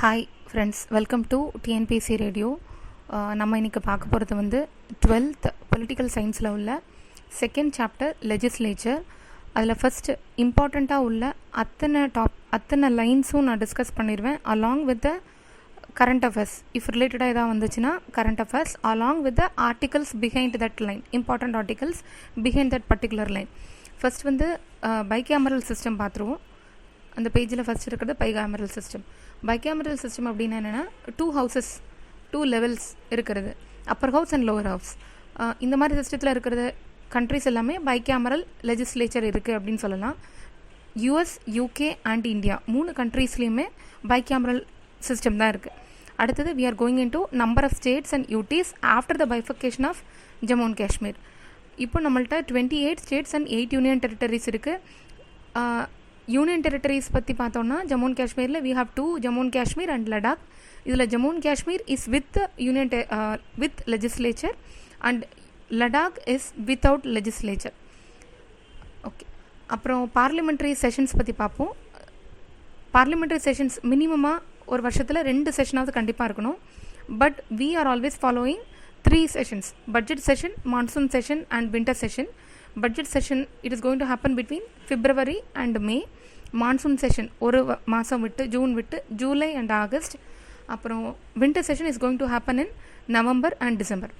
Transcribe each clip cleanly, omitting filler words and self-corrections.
Hi friends, welcome to TNPSC radio. நம்ம இன்றைக்கி பார்க்க போகிறது வந்து 12th பொலிட்டிக்கல் சயின்ஸில் உள்ள செகண்ட் சாப்டர் லெஜிஸ்லேச்சர். அதில் ஃபஸ்ட்டு இம்பார்ட்டண்ட்டாக உள்ள அத்தனை லைன்ஸும் நான் டிஸ்கஸ் பண்ணிடுவேன் along with the current affairs. If ரிலேட்டடாக எதாவது வந்துச்சுன்னா current affairs along with the articles behind that line, important articles behind that particular line. First வந்து பைகேமரல் சிஸ்டம் பார்த்துருவோம். அந்த பேஜில் ஃபஸ்ட் இருக்கிறது பைகேமரல் சிஸ்டம். பைகேமரல் சிஸ்டம் அப்படின்னா என்னென்னா 2 houses 2 levels இருக்கிறது, Appar house and lower house. இந்த மாதிரி சிஸ்டத்தில் இருக்கிறது கண்ட்ரிஸ் எல்லாமே பைகேமரல் லெஜிஸ்லேச்சர் இருக்குது அப்படின்னு சொல்லலாம். யூஎஸ், யூகே அண்ட் இந்தியா 3 கண்ட்ரீஸ்லேயுமே பைகேமரல் சிஸ்டம் தான் இருக்குது. அடுத்தது we are going into number of states and UTs after the bifurcation of Jammu and Kashmir. இப்போ நம்மள்ட்ட 28 states and 8 union territories இருக்குது. யூனியன் டெரிட்டரிஸ் பற்றி பார்த்தோன்னா ஜம்மு அண்ட் காஷ்மீரில் we have 2, Jammu and Kashmir and Ladakh. இதில் Jammu and Kashmir is with union with legislature and Ladakh is without legislature. Okay, அப்புறம் parliamentary sessions பற்றி பார்ப்போம். பார்லிமெண்ட்ரி செஷன்ஸ் மினிமமாக ஒரு வருஷத்தில் 2 செஷனாவது கண்டிப்பாக இருக்கணும். But we are always following 3 sessions: budget session, monsoon session and winter session. Budget session, it is going to happen between February and May. Monsoon session ஒரு மாதம் விட்டு ஜூன் விட்டு ஜூலை அண்ட் ஆகஸ்ட். அப்புறம் winter session is going to happen in November and December.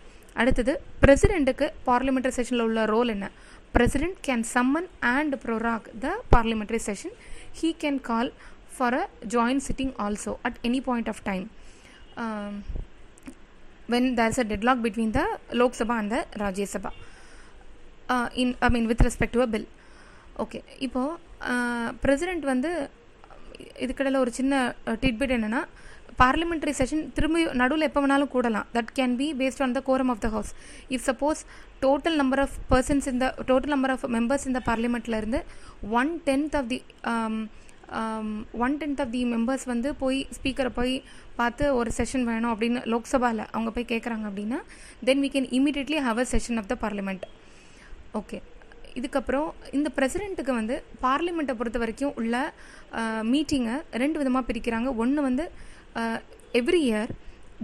அடுத்தது பிரசிடெண்ட்டுக்கு parliamentary செஷனில் உள்ள role என்ன? President can summon and prorogue the parliamentary session. He can call for a joint sitting also at any point of time when there is a deadlock between the Lok Sabha and the Rajya Sabha. With respect to a bill. Okay, இப்போது president வந்து இதுக்கடையில் ஒரு சின்ன titbit என்னென்னா, parliamentary session திரும்பி நடுவில் எப்போ வேணாலும் கூடலாம். That can be based on the quorum of the house. If suppose total number of members இந்த பார்லிமெண்ட்லேருந்து 1/10 ஆஃப் தி மெம்பர்ஸ் வந்து போய் ஸ்பீக்கரை போய் பார்த்து ஒரு செஷன் வேணும் அப்படின்னு லோக்சபாவில் அவங்க போய் கேட்குறாங்க அப்படின்னா, தென் we can immediately have a session of the parliament. Okay, இதுக்கப்புறம் இந்த பிரசிடெண்ட்டுக்கு வந்து பார்லிமெண்ட்டை பொறுத்த வரைக்கும் உள்ள மீட்டிங்கை 2 விதமாக பிரிக்கிறாங்க. ஒன்று வந்து every year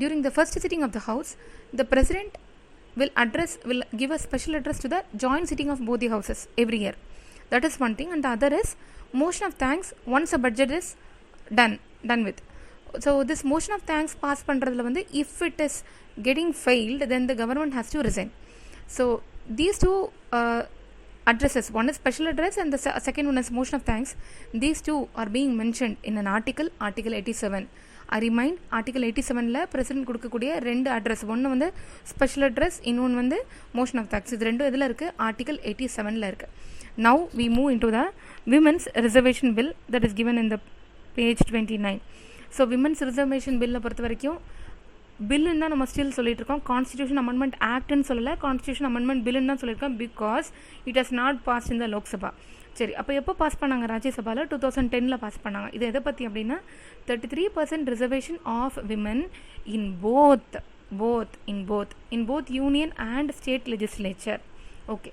during the first sitting of the house the president will give a special address to the joint sitting of both the houses every year. That is one thing. And the other is motion of thanks once a budget is done with. So this motion of thanks pass பண்ணுறதுல வந்து if it is getting failed, then the government has to resign. So these 2 addresses, one is special address and the second one is motion of thanks. These 2 are being mentioned in an article 87. I remind, article 87ல president கொடுக்கக்கூடிய 2 address, ஒன்று வந்து special address, இன்னொன்று வந்து motion of thanks. இது 2 இதில் இருக்குது, article 87ல இருக்குது. Now we move into the women's reservation bill that is given in the page 29. So women's reservation bill பொறுத்த வரைக்கும் பில்லுன்னு தான் நம்ம ஸ்டில் சொல்லிட்டு இருக்கோம். கான்ஸ்டியூஷன் அமெண்ட்மெண்ட் ஆக்ட்னு சொல்லலை, கான்ஸ்டியூஷன் அமெண்ட்மெண்ட் பில்லுன்னு தான் சொல்லியிருக்கோம். Because it has not pass in the Lok Sabha. சரி, அப்போ எப்போ பாஸ் பண்ணாங்க? ராஜ்யசபாவில் 2010ல் பாஸ் பண்ணாங்க. இது எதை பற்றி அப்படின்னா 33% reservation of women in both union and state legislature. Okay,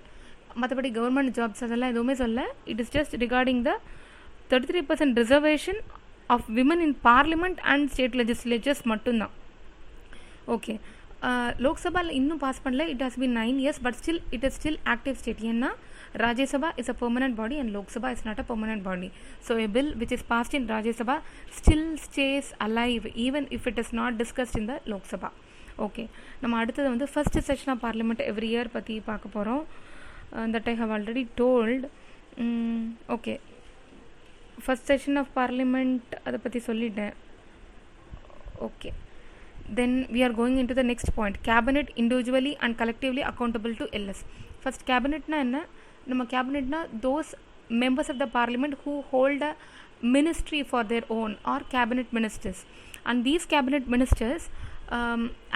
மற்றபடி கவர்மெண்ட் ஜாப்ஸ் அதெல்லாம் எதுவுமே சொல்ல. It is just regarding the 33% reservation of women in parliament and state legislatures மட்டும்தான். ஓகே, லோக்சபாவில் இன்னும் பாஸ் பண்ணல. It has been 9 years, but still it is still active state. ஏன்னா Rajya Sabha is a permanent body and Lok Sabha is not a permanent body. So a bill which is passed in Rajya Sabha still stays alive even if it is not discussed in the Lok Sabha. Okay, நம்ம அடுத்தது வந்து first session of parliament every year பற்றி பார்க்க போகிறோம். That I have already told. Okay, first session of parliament அதை பற்றி சொல்லிட்டேன். Okay, then we are going into the next point: cabinet individually and collectively accountable to LS. First, cabinet na enna? Nama cabinet na those members of the parliament who hold a ministry for their own or cabinet ministers. And these cabinet ministers,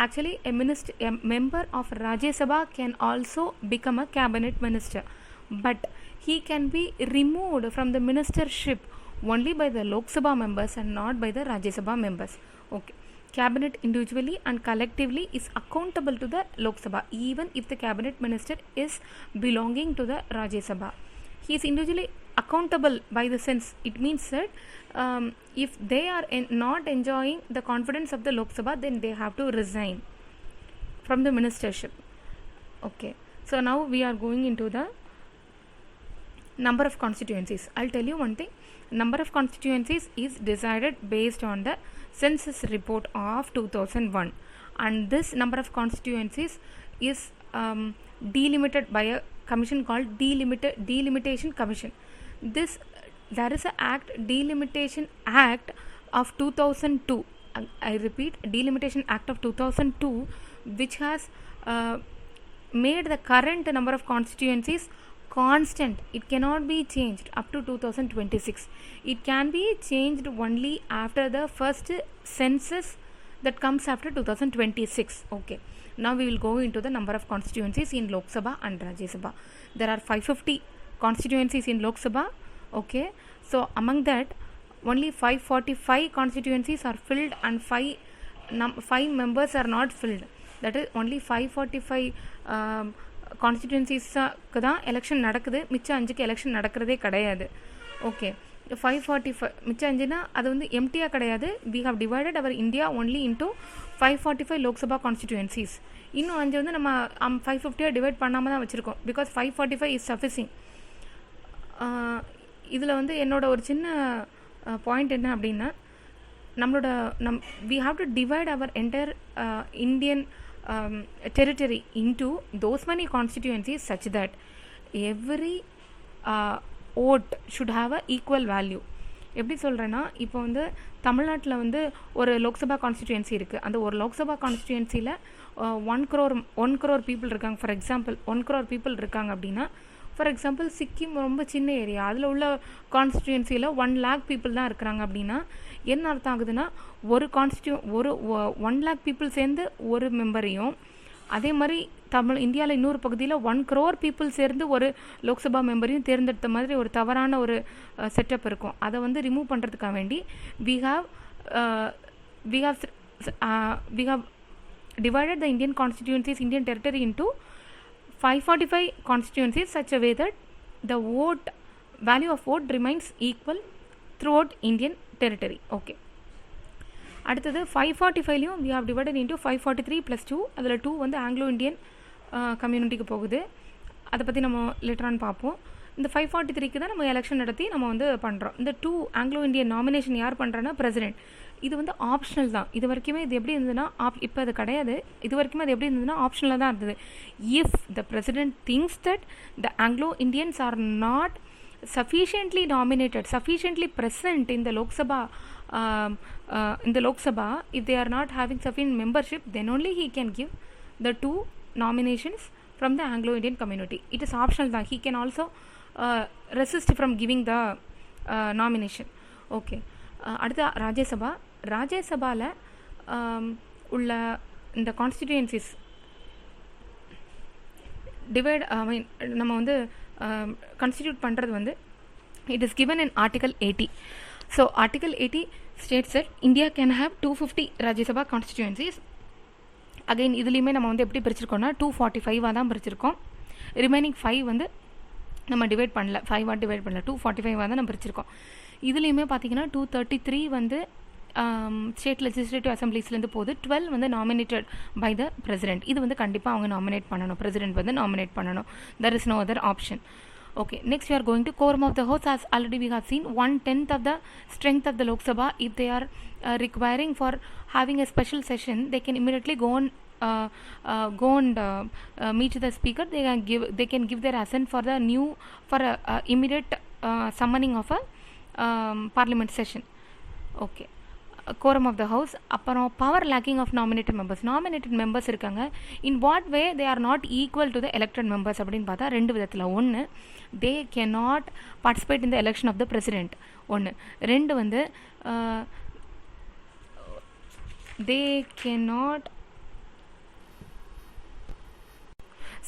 actually a member of Rajya Sabha can also become a cabinet minister, but he can be removed from the ministership only by the Lok Sabha members and not by the Rajya Sabha members. Okay, cabinet individually and collectively is accountable to the Lok Sabha even if the cabinet minister is belonging to the Rajya Sabha. He is individually accountable by the sense, it means that if they are not enjoying the confidence of the Lok Sabha, then they have to resign from the ministership. Okay, so now we are going into the number of constituencies. I'll tell you one thing. Number of constituencies is decided based on the census report of 2001, and this number of constituencies is delimited by a commission called delimitation commission. There is a act, delimitation act of 2002. I repeat, delimitation act of 2002, which has made the current number of constituencies constant. It cannot be changed up to 2026. It can be changed only after the first census that comes after 2026. Okay, now we will go into the number of constituencies in Lok Sabha and Rajya Sabha. There are 550 constituencies in Lok Sabha. Okay, so among that only 545 constituencies are filled and 5 members are not filled. That is only 545 கான்ஸ்டிடியூன்சிஸுக்கு தான் election நடக்குது, மிச்சம் 5க்கு election நடக்கிறதே கிடையாது. Okay, 545 மிச்சம் 5னா அது வந்து எம்டியாக கிடையாது. We have divided our India only into 545 Lok Sabha constituencies. இன்னும் 5 வந்து நம்ம 550 டிவைட் பண்ணாமல் தான் வச்சுருக்கோம். Because 545 is sufficing. இதில் வந்து என்னோட ஒரு சின்ன பாயிண்ட் என்ன அப்படின்னா, நம்மளோட we have to divide our entire Indian territory into those many constituencies such that every vote should have a equal value. எப்படி சொல்கிறேன்னா, இப்போ வந்து தமிழ்நாட்டில் வந்து ஒரு லோக்சபா கான்ஸ்டிடியூன்சி இருக்குது. அந்த ஒரு லோக்சபா கான்ஸ்டிடியூன்சியில் 1 crore பீப்புள் இருக்காங்க. ஃபார் எக்ஸாம்பிள் 1 crore பீப்புள் இருக்காங்க அப்படின்னா, ஃபார் எக்ஸாம்பிள் சிக்கிம் ரொம்ப சின்ன ஏரியா, அதில் உள்ள கான்ஸ்டிடியூன்சியில் 1 lakh பீப்புள் தான் இருக்கிறாங்க அப்படின்னா என்ன அர்த்தம் ஆகுதுன்னா, ஒரு 1 lakh பீப்புள் சேர்ந்து ஒரு மெம்பரையும், அதே மாதிரி இந்தியாவில் இன்னொரு பகுதியில் 1 crore பீப்புள் சேர்ந்து ஒரு லோக்சபா மெம்பரையும் தேர்ந்தெடுத்த மாதிரி ஒரு தவறான ஒரு செட்டப் இருக்கும். அதை வந்து ரிமூவ் பண்ணுறதுக்காக வேண்டி we have divided the Indian constituencies, Indian territory into 545 constituencies such a way that the value of vote remains equal throughout Indian territory. Okay, அடுத்தது 545லையும் we have divided into 543 plus 2. அதில் 2 வந்து Anglo Indian கம்யூனிட்டிக்கு போகுது. அதை பற்றி நம்ம Lateran பார்ப்போம். இந்த 543க்கு தான் நம்ம எலெக்ஷன் நடத்தி நம்ம வந்து பண்ணுறோம். இந்த 2 ஆங்கிலோ இண்டியன் நாமினேஷன் யார் பண்ணுறேன்னா பிரசிடென்ட். இது வந்து ஆப்ஷனல் தான். இது வரைக்குமே இது எப்படி இருந்ததுன்னா, இப்போ அது கிடையாது. இது வரைக்குமே அது எப்படி இருந்ததுன்னா ஆப்ஷனலாக தான் இருந்தது. If the president things that the Anglo Indians are not sufficiently nominated, sufficiently present in the Lok Sabha, if they are not having sufficient membership, then only he can give the 2 nominations from the Anglo-Indian community. It is optional that he can also resist from giving the nomination. Okay, அடுத்த ராஜ்யசபா. ராஜ்யசபாவில் உள்ள இந்த constituencies divide நம்ம வந்து constitute பண்ணுறது வந்து it is given in article 80. So article 80 states that India can have 250 Rajya Sabha constituencies. Again இதுலேயுமே நம்ம வந்து எப்படி பிரிச்சிருக்கோம்னா 245 தான் பிரிச்சிருக்கோம். ரிமைனிங் 5 வந்து நம்ம டிவைட் பண்ணல, 5 டிவைட் பண்ணல, 245 தான் நம்ம பிரிச்சிருக்கோம். இதுலேயுமே பார்த்தீங்கன்னா 233 வந்து ஸ்டேட் லெஜிஸ்லேட்டிவ் அசம்பிளிஸ்லேருந்து போகுது. 12 வந்து நாமினேட்டட் பை த பிரசிடென்ட். இது வந்து கண்டிப்பாக அவங்க நாமினேட் பண்ணணும், பிரசிடென்ட் வந்து நாமினேட் பண்ணணும். There is no other option. Okay, next we are going to quorum of the house. As already we have seen, 1/10 of the strength of the Lok Sabha. If they are requiring for having a special session, they can immediately go and meet the speaker. They can give their assent for the immediate summoning of a parliament session. Okay, quorum of the house. அப்புறம் power lacking of nominated members இருக்காங்க. In what way they are not equal to the elected members அப்படின்னு பார்த்தா 2 விதத்தில். ஒன்று, they cannot participate in the election of the president. 1. 2 வந்து they cannot.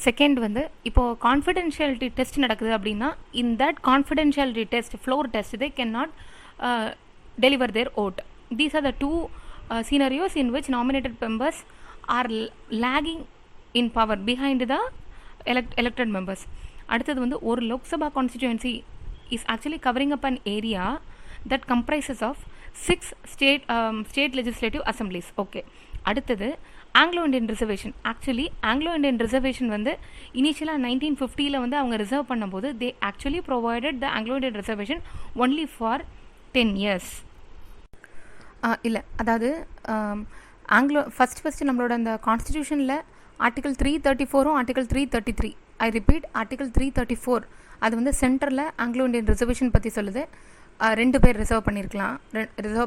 Second வந்து இப்போது confidentiality test நடக்குது அப்படின்னா, in that confidentiality test, floor test, they cannot deliver their vote. These are the 2 scenarios in which nominated members are lagging in power behind the elected members. அடுத்தது வந்து ஒரு Lok Sabha constituency is actually covering up an area that comprises of 6 state legislative assemblies. Okay, அடுத்தது Anglo Indian reservation. Actually Anglo Indian reservation வந்து இனிஷியலாக 1950 வந்து அவங்க reserve பண்ணும்போது they actually provided the Anglo Indian reservation only for 10 years. இல்லை, அதாவது Anglo first நம்மளோட அந்த கான்ஸ்டிடியூஷனில் article 334 article 333, I repeat article 334, அது வந்து சென்டரில் ஆங்கிலோ இண்டியன் ரிசர்வேஷன் பற்றி சொல்லுது. 2 பேர் ரிசர்வ்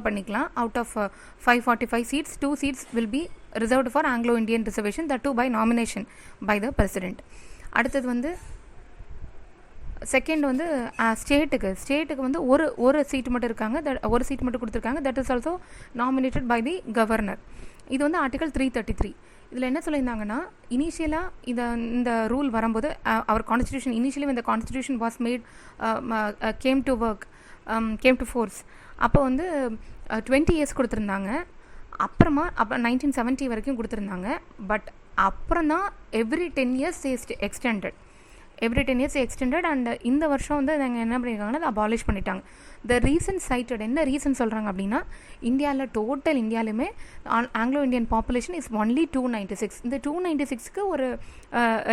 பண்ணிக்கலாம். Out of 545 seats 2 seats will be reserved for Anglo Indian reservation, that too by nomination by the president. அடுத்தது வந்து செகண்ட் வந்து ஸ்டேட்டுக்கு வந்து ஒரு சீட்டு மட்டும் இருக்காங்க, ஒரு சீட் மட்டும் கொடுத்துருக்காங்க. That is also nominated by the governor. இது வந்து ஆர்டிகல் 333. இதில் என்ன சொல்லியிருந்தாங்கன்னா, இனிஷியலாக இந்த ரூல் வரும்போது அவர் கான்ஸ்டிடியூஷன் இனிஷியலி இந்த constitution was made came to force. அப்போ வந்து 20 years கொடுத்துருந்தாங்க. அப்புறமா 1970 வரைக்கும் கொடுத்துருந்தாங்க. பட் அப்புறம் தான் எவ்ரி 10 years எக்ஸ்டெண்டட் அண்ட் இந்த வருஷம் வந்து நாங்கள் என்ன பண்ணியிருக்காங்கன்னா அதை அபாலிஷ் பண்ணிட்டாங்க. த ரீசன் சைட்டட், என்ன ரீசன் சொல்கிறாங்க அப்படின்னா, இந்தியாவிலுமே Anglo Indian population is only 296. இந்த 296க்கு ஒரு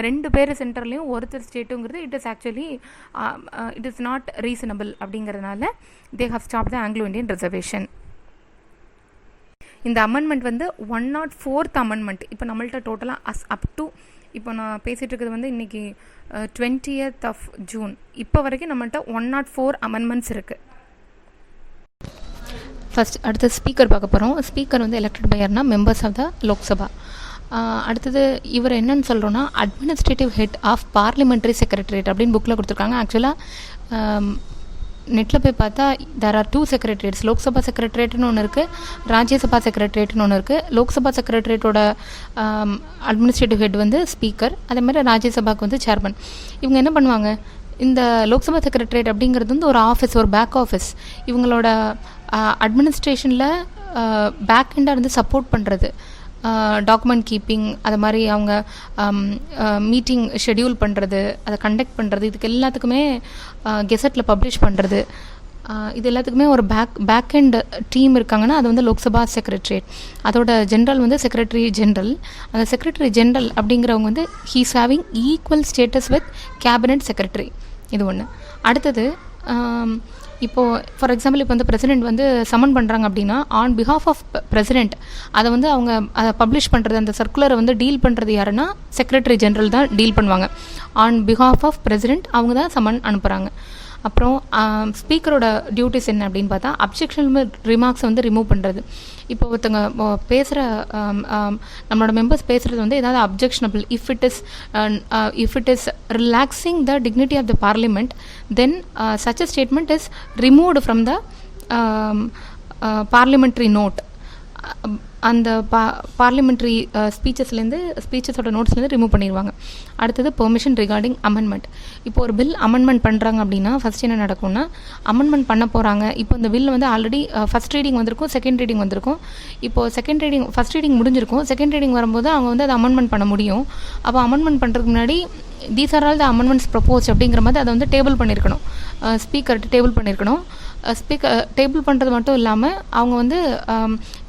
2 பேர் சென்டர்லேயும் ஒருத்தர் ஸ்டேட்டுங்கிறது இட் இஸ் நாட் ரீசனபிள். அப்படிங்கிறதுனால they have stop the Anglo Indian reservation. இந்த அமெண்ட்மெண்ட் வந்து 104th அமெண்ட்மெண்ட். இப்போ நம்மள்ட்ட டோட்டலாக அப் டு இப்போ நான் பேசிகிட்டு இருக்கிறது வந்து இன்றைக்கி 20th of June. இப்போ வரைக்கும் நம்மள்ட்ட 104 அமெண்ட்மெண்ட்ஸ் இருக்குது. ஃபர்ஸ்ட் அடுத்து ஸ்பீக்கர் பார்க்க போகிறோம். ஸ்பீக்கர் வந்து எலெக்டட் பை யார்னா மெம்பர்ஸ் ஆஃப் த லோக்சபா. அடுத்தது இவர் என்னன்னு சொல்கிறோன்னா administrative head of parliamentary secretariat அப்படின்னு புக்கில் கொடுத்துருக்காங்க. ஆக்சுவலாக நெட்டில் போய் பார்த்தா தேர் ஆர் 2 செக்ரட்டரியேட்ஸ். லோக்சபா செக்ரட்டரியேட்னு ஒன்று இருக்குது, ராஜ்யசபா செக்ரட்டரியேட்னு ஒன்று இருக்குது. லோக்சபா செக்ரட்டரியேட்டோட அட்மினிஸ்ட்ரேட்டிவ் ஹெட் வந்து ஸ்பீக்கர், அதேமாதிரி ராஜ்யசபாவுக்கு வந்து சேர்மன். இவங்க என்ன பண்ணுவாங்க, இந்த லோக்சபா செக்ரட்டரியேட் அப்படிங்கிறது வந்து ஒரு ஆஃபீஸ், ஒரு பேக் ஆஃபீஸ். இவங்களோட அட்மினிஸ்ட்ரேஷனில் பேக் எண்டாக இருந்து சப்போர்ட் பண்ணுறது, டாக்குமெண்ட் கீப்பிங், அது மாதிரி அவங்க மீட்டிங் ஷெடியூல் பண்ணுறது, அதை கண்டக்ட் பண்ணுறது, இதுக்கு எல்லாத்துக்குமே கெசட்டில் பப்ளிஷ் பண்ணுறது, இது எல்லாத்துக்குமே ஒரு பேக் எண்ட் டீம் இருக்காங்கன்னா அது வந்து லோக்சபா செக்ரட்டரியேட். அதோட ஜென்ரல் வந்து செக்ரட்டரி ஜென்ரல். அந்த செக்ரட்டரி ஜென்ரல் அப்படிங்கிறவங்க வந்து he's having equal status with cabinet secretary. இது ஒன்று. அடுத்தது இப்போது ஃபார் எக்ஸாம்பிள் இப்போ வந்து பிரசிடென்ட் வந்து சம்மன் பண்ணுறாங்க அப்படின்னா ஆன் பிஹாஃப் ஆஃப் பிரசிடென்ட் அதை வந்து அவங்க அதை பப்ளிஷ் பண்ணுறது, அந்த சர்க்குலரை வந்து டீல் பண்ணுறது யாருன்னா செக்ரட்டரி ஜென்ரல் தான் டீல் பண்ணுவாங்க. ஆன் பிஹாஃப் ஆஃப் பிரசிடென்ட் அவங்க தான் சம்மன் அனுப்புகிறாங்க. அப்புறம் ஸ்பீக்கரோட டியூட்டிஸ் என்ன அப்படின்னு பார்த்தா அப்ஜெக்ஷன் ரிமார்க்ஸை வந்து ரிமூவ் பண்ணுறது. இப்போ ஒருத்தங்க பேசுகிற நம்மளோட மெம்பர்ஸ் பேசுகிறது வந்து ஏதாவது objectionable, if it is relaxing the dignity of the parliament, then such a statement is removed from the parliamentary note. அந்த பார்லிமெண்ட்ரி ஸ்பீச்சஸோட நோட்ஸ்லேருந்து ரிமூவ் பண்ணிடுவாங்க. அடுத்தது பெர்மிஷன் ரிகார்டிங் அமெண்ட்மெண்ட். இப்போ ஒரு பில் அமெண்ட்மெண்ட் பண்ணுறாங்க அப்படின்னா ஃபஸ்ட் என்ன நடக்கும்னா, அமெண்ட்மெண்ட் பண்ண போகிறாங்க. இப்போ இந்த பில் வந்து ஆல்ரெடி ஃபஸ்ட் ரீடிங் வந்திருக்கும், செகண்ட் ரீடிங் வந்திருக்கும். இப்போது ஃபஸ்ட் ரீடிங் முடிஞ்சிருக்கும், செகண்ட் ரீடிங் வரும்போது அவங்க வந்து அதை அமெண்ட்மெண்ட் பண்ண முடியும். அப்போ அமெண்ட்மெண்ட் பண்ணுறதுக்கு முன்னாடி these are all the amendments propose அப்படிங்கிற மாதிரி அதை வந்து டேபிள் பண்ணியிருக்கணும், ஸ்பீக்கர்கிட்ட டேபிள் பண்ணியிருக்கணும். ஸ்பீக்கர் டேபிள் பண்ணுறது மட்டும் இல்லாமல் அவங்க வந்து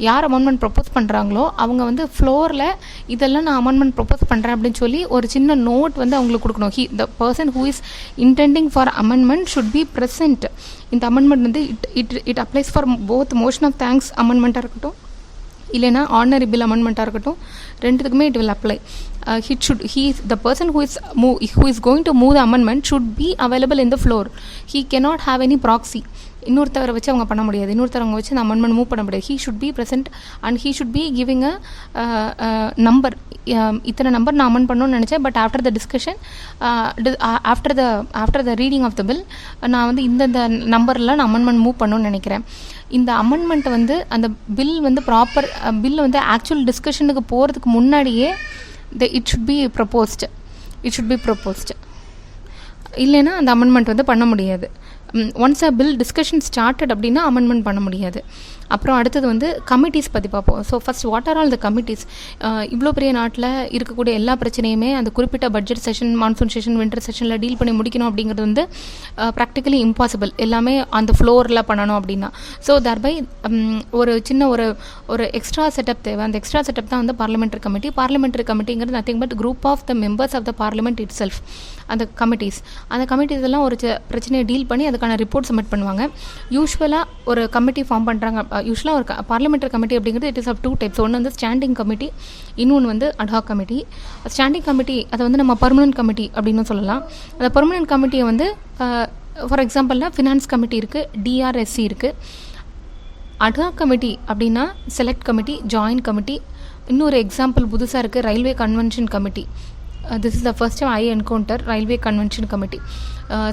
யார் அமெண்ட்மெண்ட் ப்ரப்போஸ் பண்ணுறாங்களோ அவங்க வந்து ஃப்ளோரில் இதெல்லாம் நான் அமெண்ட்மெண்ட் ப்ரப்போஸ் பண்ணுறேன் அப்படின்னு சொல்லி ஒரு சின்ன நோட் வந்து அவங்களுக்கு கொடுக்கணும். The person who is intending for amendment should be present. இந்த அமெண்ட்மெண்ட் வந்து it applies for both motion of thanks அமெண்ட்மெண்ட்டாக இருக்கட்டும், இல்லைனா ஆர்டினரி பில் அமெண்ட்மெண்ட்டாக இருக்கட்டும், ரெண்டுத்துக்குமே it will apply. The person who is going to move the amendment should be available in the floor. He cannot have any proxy. இன்னொருத்தவரை வச்சு அவங்க பண்ண முடியாது, இன்னொருத்தவங்க வச்சு அந்த அமெண்ட்மெண்ட் மூவ் பண்ண முடியாது. He should be present and he should be giving a number. இத்தனை நம்பர் நான் அமெண்ட் பண்ணணும்னு நினச்சேன், but after the discussion, after the reading of the bill நான் வந்து இந்த நம்பரில் நான் அமெண்ட்மெண்ட் மூவ் பண்ணணும்னு நினைக்கிறேன். இந்த அமெண்ட்மெண்ட் வந்து அந்த பில் வந்து பில் வந்து ஆக்சுவல் டிஸ்கஷனுக்கு போகிறதுக்கு முன்னாடியே it should be proposed. இல்லைன்னா அந்த அமெண்ட்மெண்ட் வந்து பண்ண முடியாது. ஒன்ஸ் அ பில் டிஸ்கஷன் ஸ்டார்டட் அப்படின்னா அமெண்ட்மெண்ட் பண்ண முடியாது. அப்புறம் அடுத்தது வந்து கமிட்டிஸ் பற்றி பார்ப்போம். So first what are all the committees? இவ்வளோ பெரிய நாட்டில் இருக்கக்கூடிய எல்லா பிரச்சனையுமே அந்த குறிப்பிட்ட budget session, monsoon session, winter செஷனில் டீல் பண்ணி முடிக்கணும் அப்படிங்கிறது வந்து ப்ராக்டிக்கலி இம்பாசிபிள். எல்லாமே அந்த ஃப்ளோரில் பண்ணணும் அப்படின்னா. ஸோ தர்பை ஒரு சின்ன ஒரு எக்ஸ்ட்ரா செட்டப் தேவை. அந்த எக்ஸ்ட்ரா செட்டப் தான் வந்து பார்லிமெண்ட்ரி கமிட்டி. பார்லிமெண்ட்ரி கமிட்டிங்கிறது nothing but group of the members of the parliament itself. அந்த கமிட்டிஸ் எல்லாம் ஒரு பிரச்சனையை டீல் பண்ணி அதுக்கான ரிப்போர்ட் சப்மிட் பண்ணுவாங்க. யூஸ்வலாக ஒரு கமிட்டி ஃபார்ம் பண்ணுறாங்க. யூஸ்வலாக ஒரு பார்லிமெண்ட்ரி கமிட்டி அப்படிங்கிறது இட் இஸ் ஆஃப் 2 டைப்ஸ். ஒன்று வந்து ஸ்டாண்டிங் கமிட்டி, இன்னொன்று வந்து அட்ஹாக் கமிட்டி. ஸ்டாண்டிங் கமிட்டி அதை வந்து நம்ம பர்மனன்ட் கமிட்டி அப்படின்னு சொல்லலாம். அந்த பர்மனன்ட் கமிட்டியை வந்து ஃபார் எக்ஸாம்பிள்னா ஃபினான்ஸ் கமிட்டி இருக்குது, டிஆர்எஸ்சி இருக்குது. அட்ஹாக் கமிட்டி அப்படின்னா செலக்ட் கமிட்டி, ஜாயின்ட் கமிட்டி. இன்னொரு எக்ஸாம்பிள் புதுசாக இருக்குது, railway convention committee. This is the first time I encounter railway convention committee.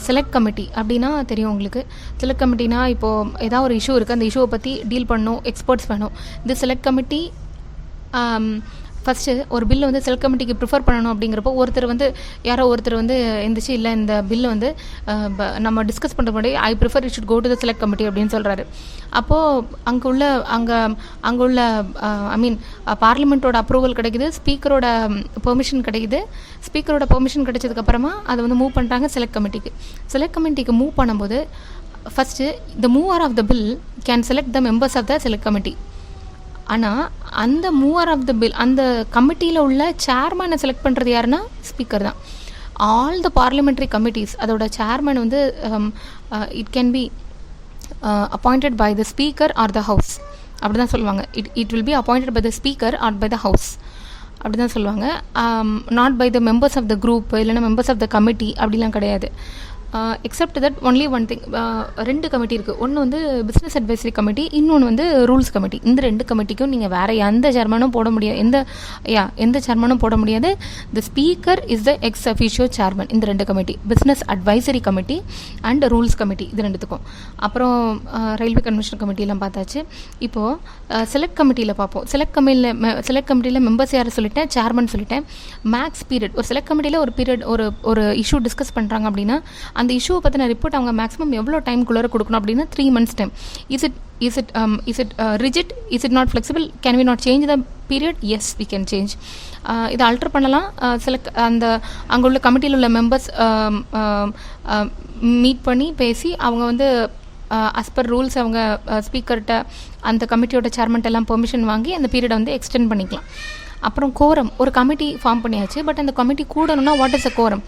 Select committee அப்படின்னா தெரியும் உங்களுக்கு. செலக்ட் கமிட்டினா இப்போது ஏதாவது ஒரு இஷ்யூ இருக்குது, அந்த இஷ்யூவை பற்றி டீல் பண்ணணும், எக்ஸ்பர்ட்ஸ் வேணும். இந்த செலக்ட் கமிட்டி ஃபஸ்ட்டு ஒரு பில்லை வந்து செலக்ட் கமிட்டிக்கு ப்ரிஃபர் பண்ணணும். அப்படிங்கிறப்போ யாரோ ஒருத்தர் வந்து எந்திரிச்சு இல்லை இந்த பில்லு வந்து நம்ம டிஸ்கஸ் பண்ணுற முன்னாடி I prefer it should go to the select committee அப்படின்னு சொல்கிறாரு. அப்போது அங்கே உள்ள ஐ மீன் பார்லிமெண்ட்டோட அப்ரூவல் கிடைக்குது, ஸ்பீக்கரோட பெர்மிஷன் கிடைக்குது. ஸ்பீக்கரோட பெர்மிஷன் கிடைச்சதுக்கப்புறமா அதை வந்து மூவ் பண்ணுறாங்க செலக்ட் கமிட்டிக்கு. செலக்ட் கமிட்டிக்கு மூவ் பண்ணும்போது first the mover of the bill can select the members of the select committee. ஆனால் அந்த மூவர் ஆஃப் த பில், அந்த கமிட்டியில் உள்ள சேர்மனை செலக்ட் பண்ணுறது யாருன்னா ஸ்பீக்கர் தான். ஆல் த பார்லிமெண்ட்ரி கமிட்டிஸ் அதோட சேர்மன் வந்து it can be appointed by the speaker or the house. அப்படி தான் சொல்லுவாங்க. It will be appointed by the speaker or by the house. அப்படி தான் சொல்லுவாங்க. Not by the members of the group இல்லைன்னா members of the committee அப்படிலாம் கிடையாது. Except that only one thing, 2 committee இருக்குது. ஒன்று வந்து பிஸ்னஸ் அட்வைசரி கமிட்டி, இன்னொன்று வந்து ரூல்ஸ் கமிட்டி. இந்த 2 கமிட்டிக்கும் நீங்கள் வேறு எந்த சேர்மனும் போட முடியாது. எந்த சேர்மனும் போட முடியாது. The speaker is the X officio chairman. இந்த 2 committee, business advisory committee and rules committee, இது 2த்துக்கும். அப்புறம் ரயில்வே கன்வென்ஷன் கமிட்டிலாம் பார்த்தாச்சு. இப்போது செலக்ட் கமிட்டியில் பார்ப்போம். செலக்ட் கமிட்டியில் மெம்பர்ஸ் யாரை சொல்லிட்டேன், சேர்மன் சொல்லிட்டேன். மேக்ஸ் பீரியட், ஒரு செலக்ட் கமிட்டியில் ஒரு பீரியட் ஒரு இஷ்யூ டிஸ்கஸ் பண்ணுறாங்க அப்படின்னா அந்த இஷ்யூவை பற்றின ரிப்போர்ட் அவங்க மேக்ஸிமம் எவ்வளோ டைம்குள்ளே கொடுக்கணும் அப்படின்னா 3 months time. Is it rigid, is it not flexible, can we not change the period? Yes, we can change. இதை ஆல்டர் பண்ணலாம். அங்கே உள்ள கமிட்டியில் உள்ள மெம்பர்ஸ் மீட் பண்ணி பேசி அவங்க வந்து as per ரூல்ஸ் அவங்க ஸ்பீக்கர்கிட்ட அந்த கமிட்டியோட சேர்மன்ட் எல்லாம் பெர்மிஷன் வாங்கி அந்த பீரியடை வந்து எக்ஸ்டெண்ட் பண்ணிக்கலாம். அப்புறம் கோரம், ஒரு கமிட்டி ஃபார்ம் பண்ணியாச்சு. பட் அந்த கமிட்டி கூடணும்னா what is a quorum?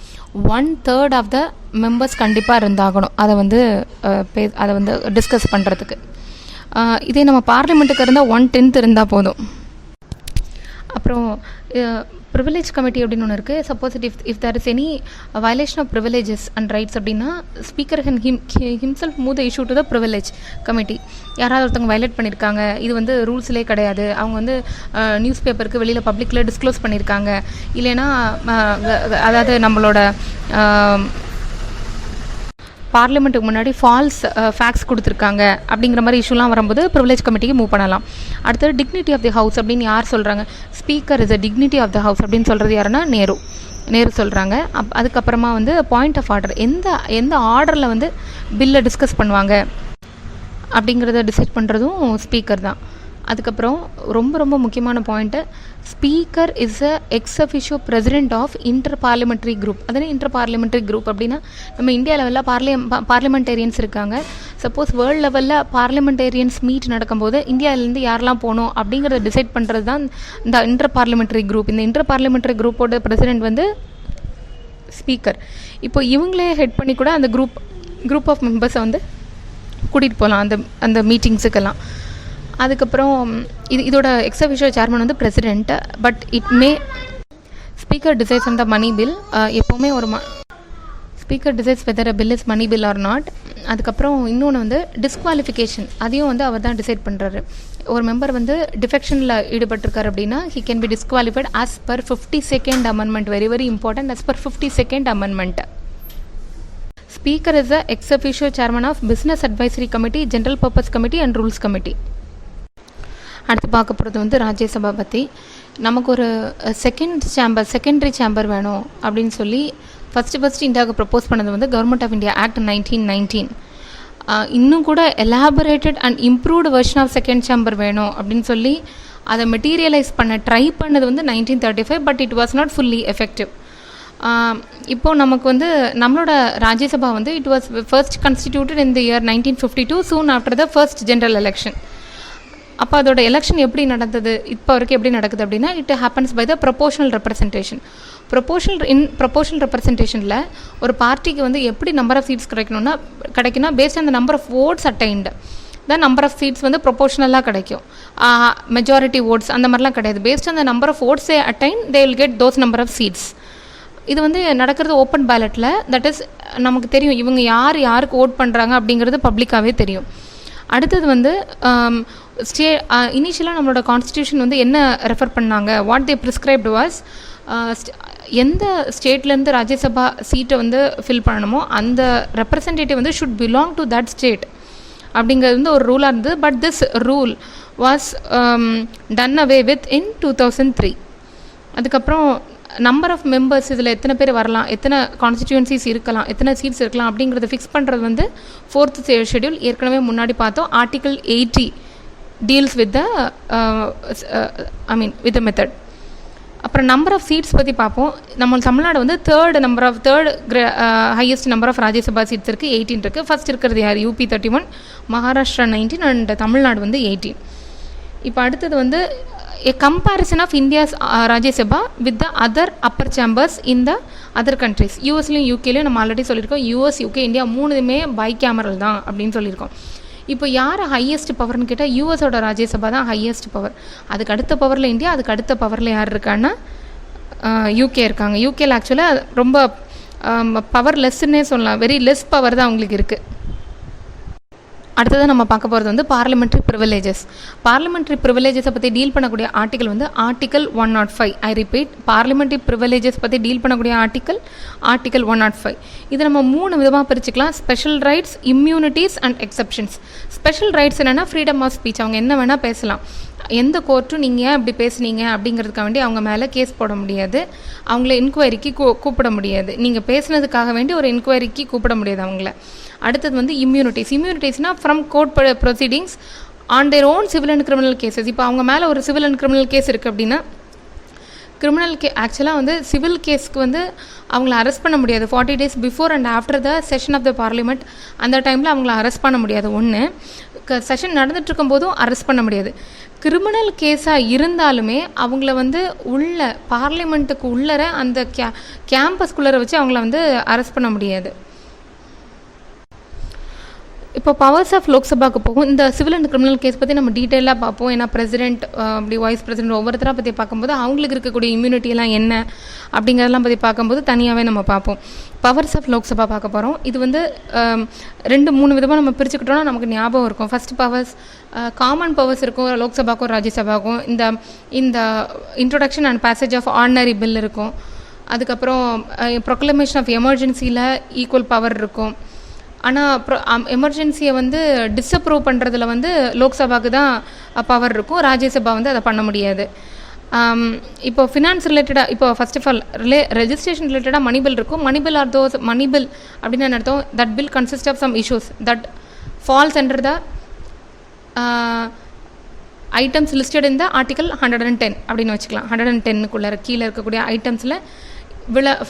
1/3 of the members கண்டிப்பாக இருந்தாகணும் அதை வந்து டிஸ்கஸ் பண்ணுறதுக்கு. இதே நம்ம பார்லிமெண்ட்டுக்கு இருந்தால் 1/10 இருந்தால் போதும். அப்புறம் ப்ரிவிலேஜ் கமிட்டி அப்படின்னு ஒன்று இருக்குது. Suppose if there is any violation of privileges and rights அப்படின்னா speaker himself move the issue to the privilege committee. யாராவது ஒருத்தவங்க வயலேட் பண்ணியிருக்காங்க, இது வந்து ரூல்ஸ்லேயே கிடையாது, அவங்க வந்து நியூஸ் பேப்பருக்கு வெளியில் பப்ளிக்கில் டிஸ்க்ளோஸ் பண்ணியிருக்காங்க, இல்லைன்னா அதாவது நம்மளோட பார்லிமெண்ட்டுக்கு முன்னாடி ஃபால்ஸ் ஃபேக்ட்ஸ் கொடுத்துருக்காங்க அப்படிங்கிற மாதிரி இஷ்யூலாம் வரும்போது ப்ரிவிலேஜ் கமிட்டிக்கு மூவ் பண்ணலாம். அடுத்தது டிக்னிட்டி ஆஃப் தி ஹவுஸ் அப்படின்னு யார் சொல்கிறாங்க? Speaker is a dignity of the house அப்படின்னு சொல்கிறது யாருன்னா நேரு சொல்கிறாங்க. அதுக்கப்புறமா வந்து பாயிண்ட் ஆஃப் ஆர்டர், எந்த ஆர்டரில் வந்து பில்லை டிஸ்கஸ் பண்ணுவாங்க அப்படிங்கிறத டிசைட் பண்ணுறதும் ஸ்பீக்கர் தான். அதுக்கப்புறம் ரொம்ப முக்கியமான point, speaker is a ex officio president of inter parliamentary group. அதனால் இன்டர் பார்லிமெண்ட்ரி குரூப் அப்படின்னா நம்ம இந்தியா லெவலில் பார்லிமெண்டேரியன்ஸ் இருக்காங்க. சப்போஸ் வேர்ல்டு லெவலில் பார்லிமெண்டேரியன்ஸ் மீட் நடக்கும்போது இந்தியாவிலேருந்து யாரெல்லாம் போகணும் அப்படிங்கிறத டிசைட் பண்ணுறது தான் இந்த இன்டர் பார்லிமெண்ட்ரி குரூப். இந்த இன்டர் பார்லிமெண்ட்ரி குரூப்போட பிரசிடென்ட் வந்து ஸ்பீக்கர். இப்போ இவங்களே ஹெட் பண்ணி கூட அந்த குரூப் ஆஃப் மெம்பர்ஸை வந்து கூட்டிகிட்டு போகலாம் அந்த மீட்டிங்ஸுக்கெல்லாம். அதுக்கப்புறம் இதோட எக்ஸ் அஃபிஷியல் சேர்மன் வந்து president. But it may speaker decides on the money bill. எப்போவுமே speaker decides whether a bill is money bill or not. அதுக்கப்புறம் இன்னொன்று வந்து டிஸ்குவாலிஃபிகேஷன், அதையும் வந்து அவர் தான் டிசைட் பண்ணுறாரு. ஒரு மெம்பர் வந்து டிஃபெக்ஷனில் ஈடுபட்டிருக்காரு அப்படின்னா he can be disqualified as per 52nd amendment. Very very important, as per 52nd amendment. Speaker is the ex officio chairman of Business Advisory Committee, General Purpose Committee and Rules Committee. அடுத்து பார்க்க போகிறது வந்து ராஜ்யசபா பற்றி. நமக்கு ஒரு secondary chamber வேணும் அப்படின்னு சொல்லி ஃபஸ்ட்டு இந்தியாவுக்கு ப்ரப்போஸ் பண்ணது வந்து கவர்மெண்ட் ஆஃப் இந்தியா ஆக்ட் 1919. இன்னும் கூட elaborated and improved version of second chamber வேணும் அப்படின்னு சொல்லி அதை மெட்டீரியலைஸ் பண்ண ட்ரை பண்ணது வந்து 1935, but it was not fully effective. இப்போது நமக்கு வந்து நம்மளோட ராஜ்யசபா வந்து it was first constituted in the year 1952, soon after the first general election. அப்போ அதோட எலெக்ஷன் எப்படி நடந்தது, இப்போ வரைக்கும் எப்படி நடக்குது அப்படின்னா, it happens by the proportional representation. Proportional ரெப்ரசன்டேஷனில் ஒரு பார்ட்டிக்கு வந்து எப்படி நம்பர் ஆஃப் சீட்ஸ் கிடைக்கும்னா based on the number of votes attained தான் நம்பர் ஆஃப் சீட்ஸ் வந்து ப்ரொபோஷனலாக கிடைக்கும். மெஜாரிட்டி ஓட்ஸ் அந்த மாதிரிலாம் கிடையாது. Based on the number of votes they attain they will get those number of seats. இது வந்து நடக்கிறது ஓப்பன் பேலட்டில். தட் இஸ் நமக்கு தெரியும் இவங்க யாருக்கு ஓட் பண்ணுறாங்க அப்படிங்கிறது பப்ளிக்காகவே தெரியும். அடுத்தது வந்து இனிஷியலாக நம்மளோட கான்ஸ்டியூஷன் வந்து என்ன ரெஃபர் பண்ணாங்க, வாட் தே ப்ரிஸ்கிரைப்டு வாஸ், எந்த ஸ்டேட்லேருந்து ராஜ்யசபா சீட்டை வந்து ஃபில் பண்ணணுமோ அந்த ரெப்ரசன்டேட்டிவ் வந்து should belong to that state அப்படிங்கிறது வந்து ஒரு ரூலாக இருந்தது. But this rule was done away with in 2003. அதுக்கப்புறம் நம்பர் ஆஃப் மெம்பர்ஸ், இதில் எத்தனை பேர் வரலாம், எத்தனை கான்ஸ்டிடியூன்சிஸ் இருக்கலாம், எத்தனை சீட்ஸ் இருக்கலாம் அப்படிங்கிறத ஃபிக்ஸ் பண்ணுறது வந்து 4th ஷெட்யூல். ஏற்கனவே முன்னாடி பார்த்தோம். Article 80 deals with the with the method. அப்புறம் நம்பர் ஆஃப் சீட்ஸ் பற்றி பார்ப்போம். நம்ம தமிழ்நாடு வந்து third highest number of Rajya Sabha seats இருக்குது, 18 இருக்குது. ஃபர்ஸ்ட் இருக்கிறது யார், UP 31, மகாராஷ்டிரா 19 அண்ட் தமிழ்நாடு வந்து 18. இப்போ அடுத்தது வந்து a comparison of India's Rajya with the other upper chambers in the other countries. யூஎஸ்லையும் யூகேலையும் நம்ம ஆல்ரெடி சொல்லியிருக்கோம். யூஎஸ், யூகே, இந்தியா மூணுமே பை கேமரல் தான் அப்படின்னு சொல்லியிருக்கோம். இப்போ யார் ஹையஸ்ட் பவர்னு கேட்டால் யூஎஸோட ராஜ்யசபா தான் ஹையஸ்ட் பவர். அதுக்கு அடுத்த பவரில் இந்தியா, அதுக்கு அடுத்த பவரில் யார் இருக்கான்னா யூகே இருக்காங்க. யூகேல ஆக்சுவலாக ரொம்ப பவர் லெஸ்ன்னே சொல்லலாம், வெரி லெஸ் பவர் தான் அவங்களுக்கு இருக்குது. அடுத்தது நம்ம பார்க்க போகிறது வந்து பார்லிமெண்ட்ரி ப்ரிவிலேஜஸ். பார்லிமெண்ட்ரி ப்ரிவிலேஜஸை பற்றி டீல் பண்ணக்கூடிய ஆர்டிக்கல் வந்து article 105. I repeat, parliamentary privileges பற்றி டீல் பண்ணக்கூடிய ஆர்டிக்கல் 105. இதை நம்ம 3 விதமாக பிரிச்சுக்கலாம். Special rights, immunities and exceptions. Special rights என்னென்னா ஃப்ரீடம் ஆஃப் ஸ்பீச், அவங்க என்ன வேணால் பேசலாம். எந்த கோர்ட்டும் நீங்கள் ஏன் இப்படி பேசுனீங்க அப்படிங்கிறதுக்காக வேண்டி அவங்க மேலே கேஸ் போட முடியாது, அவங்கள என்கொயரிக்கு கூப்பிட முடியாது. நீங்கள் பேசுனதுக்காக வேண்டி ஒரு என்கொயரிக்கு கூப்பிட முடியாது அவங்கள. அடுத்தது வந்து இம்யூனிட்டிஸ்னால் from court proceedings on their own civil and criminal cases. இப்போ அவங்க மேலே ஒரு சிவில் அண்ட் கிரிமினல் கேஸ் இருக்குது அப்படின்னா, ஆக்சுவலாக வந்து சிவில் கேஸ்க்கு வந்து அவங்கள அரெஸ்ட் பண்ண முடியாது 40 days before and after the session of the parliament. அந்த டைமில் அவங்கள அரெஸ்ட் பண்ண முடியாது. ஒன்று, செஷன் நடந்துட்டு இருக்கும் போதும் அரெஸ்ட் பண்ண முடியாது. கிரிமினல் கேஸாக இருந்தாலுமே அவங்கள வந்து உள்ள பார்லிமெண்ட்டுக்கு உள்ளர அந்த கேம்பஸ்குள்ளே வச்சு அவங்கள வந்து அரெஸ்ட் பண்ண முடியாது. இப்போ பவர்ஸ் ஆஃப் லோக்சபாவுக்கு போகும். இந்த சிவில் அண்ட் கிரிமினல் கேஸ் பற்றி நம்ம டீட்டெயிலாக பார்ப்போம். ஏன்னா பிரசிடென்ட், அப்படி வைஸ் பிரசிடென்ட் ஒவ்வொருத்தராக பற்றி பார்க்கும்போது அவங்களுக்கு இருக்கக்கூடிய இம்யூனிட்டியெல்லாம் என்ன அப்படிங்கிறதெல்லாம் பற்றி பார்க்கும்போது தனியாகவே நம்ம பார்ப்போம். பவர்ஸ் ஆஃப் லோக்சபா பார்க்க போகிறோம். இது வந்து 2-3 விதமாக நம்ம பிரிச்சுக்கிட்டோம்னா நமக்கு ஞாபகம் இருக்கும். ஃபர்ஸ்ட் பவர்ஸ், காமன் பவர்ஸ் இருக்கும் லோக்சபாக்கும் ராஜ்யசபாக்கும். இந்த introduction and passage of ordinary bill இருக்கும். அதுக்கப்புறம் ப்ரொக்ளமேஷன் ஆஃப் எமர்ஜென்சியில் ஈக்குவல் பவர் இருக்கும். ஆனால் எமர்ஜென்சியை வந்து டிஸ்அப்ரூவ் பண்ணுறதுல வந்து லோக்சபாவுக்கு தான் பவர் இருக்கும், ராஜ்யசபா வந்து அதை பண்ண முடியாது. இப்போ ஃபினான்ஸ் ரிலேட்டடாக, இப்போ ஃபர்ஸ்ட் ஆஃப் ஆல் ரெஜிஸ்ட்ரேஷன் ரிலேட்டடாக மணி பில் இருக்கும். மணி பில் அப்படின்னு என்ன அர்த்தம்? That bill consist of some issues that falls under the items listed in the article 110 அப்படின்னு வச்சுக்கலாம். 110க்குள்ளே கீழே இருக்கக்கூடிய ஐட்டம்ஸில்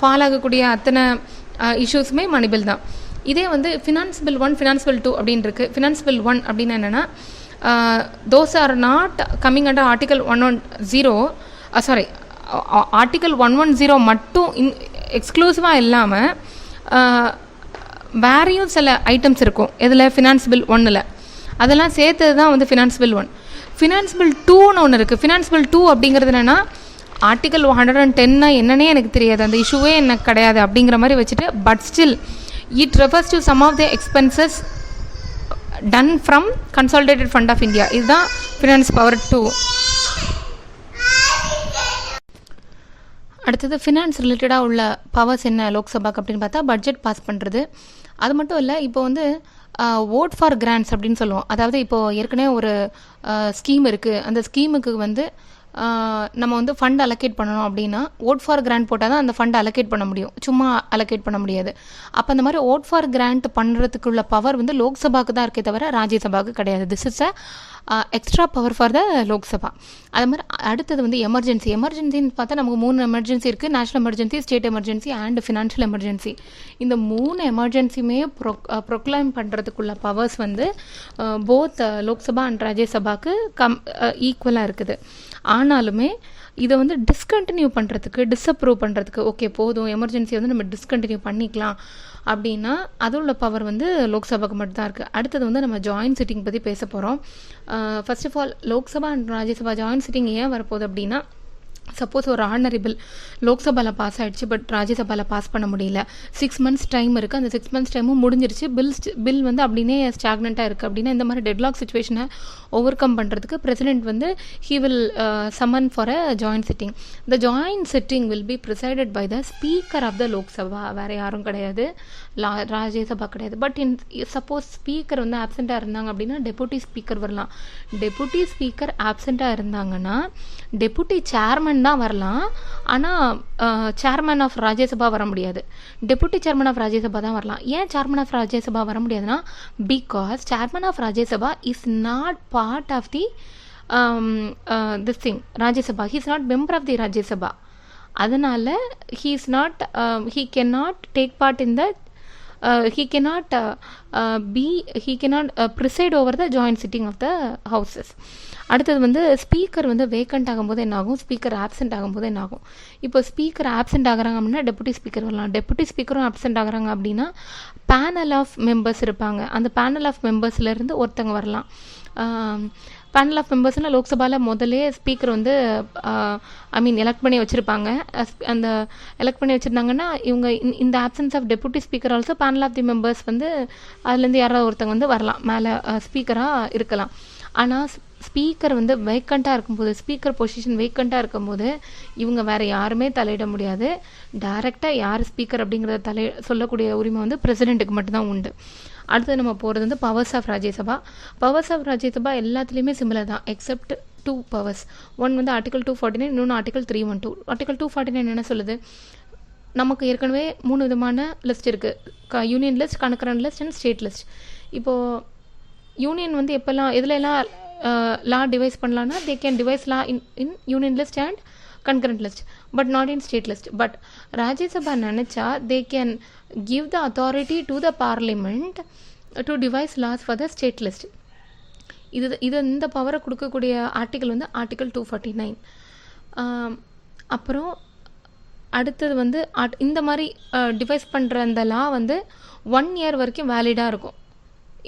ஃபால் ஆகக்கூடிய அத்தனை இஷ்யூஸுமே மணி பில் தான். இதே வந்து ஃபினான்ஸ் பில் 1, ஃபினான்ஸ் பில் 2 அப்படின்னு இருக்குது. ஃபினான்ஸ் பில் 1 அப்படின்னு என்னென்னா, those are not coming under article 110, article 110 மட்டும் எக்ஸ்க்ளூசிவாக இல்லாமல் வேறையும் சில ஐட்டம்ஸ் இருக்கும். இதில் ஃபினான்ஸ் பில் 1ல் அதெல்லாம் சேர்த்தது தான் வந்து ஃபினான்ஸ் பில் 1. ஃபினான்ஸ் பில் 2ன்னு ஒன்று இருக்குது. ஃபினான்ஸ் பில் 2 அப்படிங்கிறது என்னென்னா, ஆர்டிகல் 110 என்னன்னே எனக்கு தெரியாது, அந்த இஷ்யூவே எனக்கு கிடையாது அப்படிங்கிற மாதிரி வச்சுட்டு, but still it refers to some of the expenses done from consolidated fund of India. இதுதான் finance power 2. அடுத்தது ஃபினான்ஸ் ரிலேட்டடாக உள்ள பவர்ஸ் என்ன லோக்சபாக்கு அப்படின்னு பார்த்தா, பட்ஜெட் பாஸ் பண்ணுறது. அது மட்டும் இல்லை, இப்போ வந்து ஓட் ஃபார் கிராண்ட்ஸ் அப்படின்னு சொல்லுவோம். அதாவது இப்போது ஏற்கனவே ஒரு ஸ்கீம் இருக்குது, அந்த ஸ்கீமுக்கு வந்து நம்ம வந்து ஃபண்ட் அலோகேட் பண்ணணும் அப்படின்னா ஓட் ஃபார் கிராண்ட் போட்டால் தான் அந்த ஃபண்ட் அலோகேட் பண்ண முடியும், சும்மா அலோகேட் பண்ண முடியாது. அப்போ அந்த மாதிரி ஓட் ஃபார் கிராண்ட் பண்ணுறதுக்குள்ள பவர் வந்து லோக்சபாவுக்கு தான் இருக்கே தவிர ராஜ்யசபாவுக்கு கிடையாது. This is a extra power for the Lok Sabha. அது மாதிரி அடுத்தது வந்து எமர்ஜென்சின்னு பார்த்தா நமக்கு 3 எமர்ஜென்சி இருக்குது: national emergency, state emergency and financial emergency. இந்த 3 எமர்ஜென்சியுமே ப்ரொக்ளைம் பண்ணுறதுக்குள்ள பவர்ஸ் வந்து போத் லோக்சபா அண்ட் ராஜ்யசபாவுக்கு ஈக்குவலாக இருக்குது. ஆனாலுமே இதை வந்து டிஸ்கண்டினியூ பண்ணுறதுக்கு, டிஸ்அப்ரூவ் பண்ணுறதுக்கு, ஓகே போதும் எமர்ஜென்சியை வந்து நம்ம டிஸ்கண்டினியூ பண்ணிக்கலாம் அப்படின்னா அதோட பவர் வந்து லோக்சபாவுக்கு மட்டும்தான் இருக்குது. அடுத்தது வந்து நம்ம ஜாயின்ட் சிட்டிங் பற்றி பேச போகிறோம். First of all Lok Sabha and Rajya Sabha joint sitting ஏன் வரப்போகுது அப்படின்னா, சப்போஸ் ஒரு ஆர்டினரி பில் லோக்சபாவில் பாஸ் ஆகிடுச்சு, பட் ராஜ்யசபாவில் பாஸ் பண்ண முடியல, 6 months டைம் இருக்குது, அந்த 6 months டைமும் முடிஞ்சிருச்சு, பில் வந்து அப்படின்னே ஸ்டாக்னண்ட்டாக இருக்குது அப்படின்னா இந்த மாதிரி டெட்லாக் சுச்சுவேஷனை ஓவர் கம் பண்ணுறதுக்கு பிரசிடென்ட் வந்து he will summon for a joint sitting. The joint sitting will be presided by the speaker of the Lok Sabha. வேறு யாரும் கிடையாது, ராஜ்யசபா கிடையாது. பட் சப்போஸ் ஸ்பீக்கர் வந்து ஆப்சண்ட்டாக இருந்தாங்க அப்படின்னா டெபுட்டி ஸ்பீக்கர் வரலாம். டெபுட்டி ஸ்பீக்கர் ஆப்சண்ட்டாக இருந்தாங்கன்னா டெபுட்டி சேர்மன் தான் வரலாம். ஆனால் சேர்மன் ஆஃப் ராஜ்யசபா வர முடியாது. டெபுட்டி சேர்மன் ஆஃப் ராஜ்யசபா தான் வரலாம். ஏன் சேர்மன் ஆஃப் ராஜ்யசபா வர முடியாதுன்னா, because chairman of Rajya Sabha is not part of the this thing Rajya Sabha. He is not member of the Rajya Sabha. அதனால he cannot take part in the he cannot preside over the joint sitting of the houses. அடுத்தது வந்து speaker வந்து vacant ஆகும்போது என்ன ஆகும், speaker absent ஆகும்போது என்ன ஆகும். இப்போ ஸ்பீக்கர் ஆப்சென்ட் ஆகுறாங்க அப்படின்னா டெபுட்டி ஸ்பீக்கர் வரலாம். டெபுட்டி ஸ்பீக்கரும் ஆப்சென்ட் ஆகுறாங்க அப்படின்னா பேனல் ஆஃப் மெம்பர்ஸ் இருப்பாங்க, அந்த பேனல் ஆஃப் மெம்பர்ஸ்லேருந்து ஒருத்தங்க வரலாம். பேனல் ஆஃப் மெம்பர்ஸ்னால் லோக்சபாவில் முதலே ஸ்பீக்கர் வந்து எலெக்ட் பண்ணி வச்சுருப்பாங்க. அந்த எலெக்ட் பண்ணி வச்சுருந்தாங்கன்னா இவங்க இந்த options of deputy speaker also panel of the members வந்து அதுலேருந்து யாராவது ஒருத்தங்க வந்து வரலாம், மேலே ஸ்பீக்கராக இருக்கலாம். ஆனால் ஸ்பீக்கர் வந்து வேக்கண்ட்டாக இருக்கும்போது, ஸ்பீக்கர் பொசிஷன் வேக்கண்ட்டாக இருக்கும்போது இவங்க வேறு யாருமே தலையிட முடியாது. டைரெக்டாக யார் ஸ்பீக்கர் அப்படிங்கிறத சொல்லக்கூடிய உரிமை வந்து பிரசிடெண்ட்டுக்கு மட்டும்தான் உண்டு. அடுத்தது நம்ம போகிறது வந்து powers of Rajya Sabha. Powers of Rajya Sabha எல்லாத்துலேயுமே சிமிலர் தான், எக்ஸப்ட் 2 powers. ஒன் வந்து ஆர்டிகல் 249, இன்னொன்று ஆர்டிகல் 312. ஆர்டிகல் 249 என்ன சொல்லுது, நமக்கு ஏற்கனவே 3 விதமான லிஸ்ட் இருக்குது: union list, concurrent list and state list. இப்போது யூனியன் வந்து எப்போல்லாம் எதுலெல்லாம் லா டிவைஸ் பண்ணலான்னா, they can device law in union list and concurrent list but not in state list. But Rajya Sabha நினைச்சா they can give the authority to the parliament to devise laws for the state list. இது இந்த பவரை கொடுக்கக்கூடிய article வந்து article 249. அப்புறம் அடுத்தது வந்து இந்த மாதிரி டிவைஸ் பண்ணுற அந்த லா வந்து 1 year வரைக்கும் வேலிடாக இருக்கும்.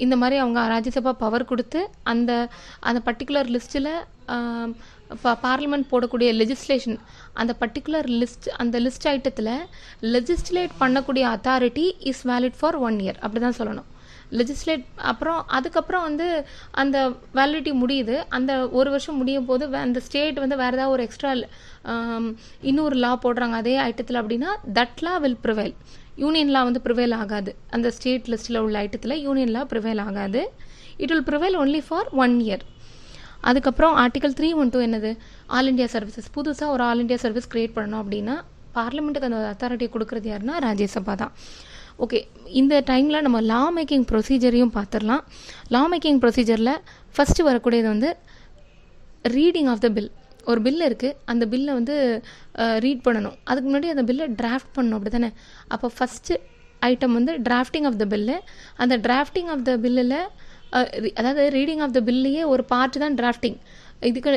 இந்த மாதிரி அவங்க ராஜ்யசபா பவர் கொடுத்து அந்த பர்டிகுலர் லிஸ்ட்டில் பார்லிமெண்ட் போடக்கூடிய லெஜிஸ்லேஷன், அந்த பர்டிகுலர் லிஸ்ட், அந்த லிஸ்ட் ஐட்டத்தில் லெஜிஸ்லேட் பண்ணக்கூடிய authority is valid for 1 year, அப்படி தான் சொல்லணும். லெஜிஸ்லேட் அதுக்கப்புறம் வந்து அந்த வேலிடிட்டி முடியுது. அந்த 1 வருஷம் முடியும் போது அந்த ஸ்டேட் வந்து வேறு ஏதாவது ஒரு எக்ஸ்ட்ரா இன்னொரு லா போடுறாங்க அதே ஐட்டத்தில் அப்படின்னா that law will prevail. Union law வந்து ப்ரிவைல் ஆகாது. அந்த ஸ்டேட் லிஸ்ட்டில் உள்ள ஐட்டத்தில் யூனியன் லா ப்ரிவைல் ஆகாது. It will prevail only for 1 year. அதுக்கப்புறம் ஆர்டிகல் 312 என்னது, ஆல் இண்டியா சர்வீசஸ். புதுசாக ஒரு ஆல் இண்டியா சர்வீஸ் க்ரியேட் பண்ணணும் அப்படின்னா பார்லிமெண்ட்டுக்கு அந்த அத்தாரிட்டியை கொடுக்குறது யாருன்னா ராஜ்யசபா தான். ஓகே, இந்த டைமில் நம்ம லா மேக்கிங் ப்ரொசீஜரையும் பார்த்துடலாம். லா மேக்கிங் ப்ரொசீஜரில் ஃபஸ்ட்டு வரக்கூடியது வந்து ரீடிங் ஆஃப் த பில். ஒரு பில் இருக்குது, அந்த பில்லை வந்து ரீட் பண்ணணும். அதுக்கு முன்னாடி அந்த பில்லை டிராஃப்ட் பண்ணணும், அப்படி தானே. அப்போ ஃபஸ்ட்டு ஐட்டம் வந்து டிராஃப்டிங் ஆஃப் த பில்லு. அந்த டிராஃப்டிங் ஆஃப் த பில்லில் அதாவது ரீடிங் ஆஃப் த பில்லையே ஒரு பார்ட் தான் டிராஃப்டிங்.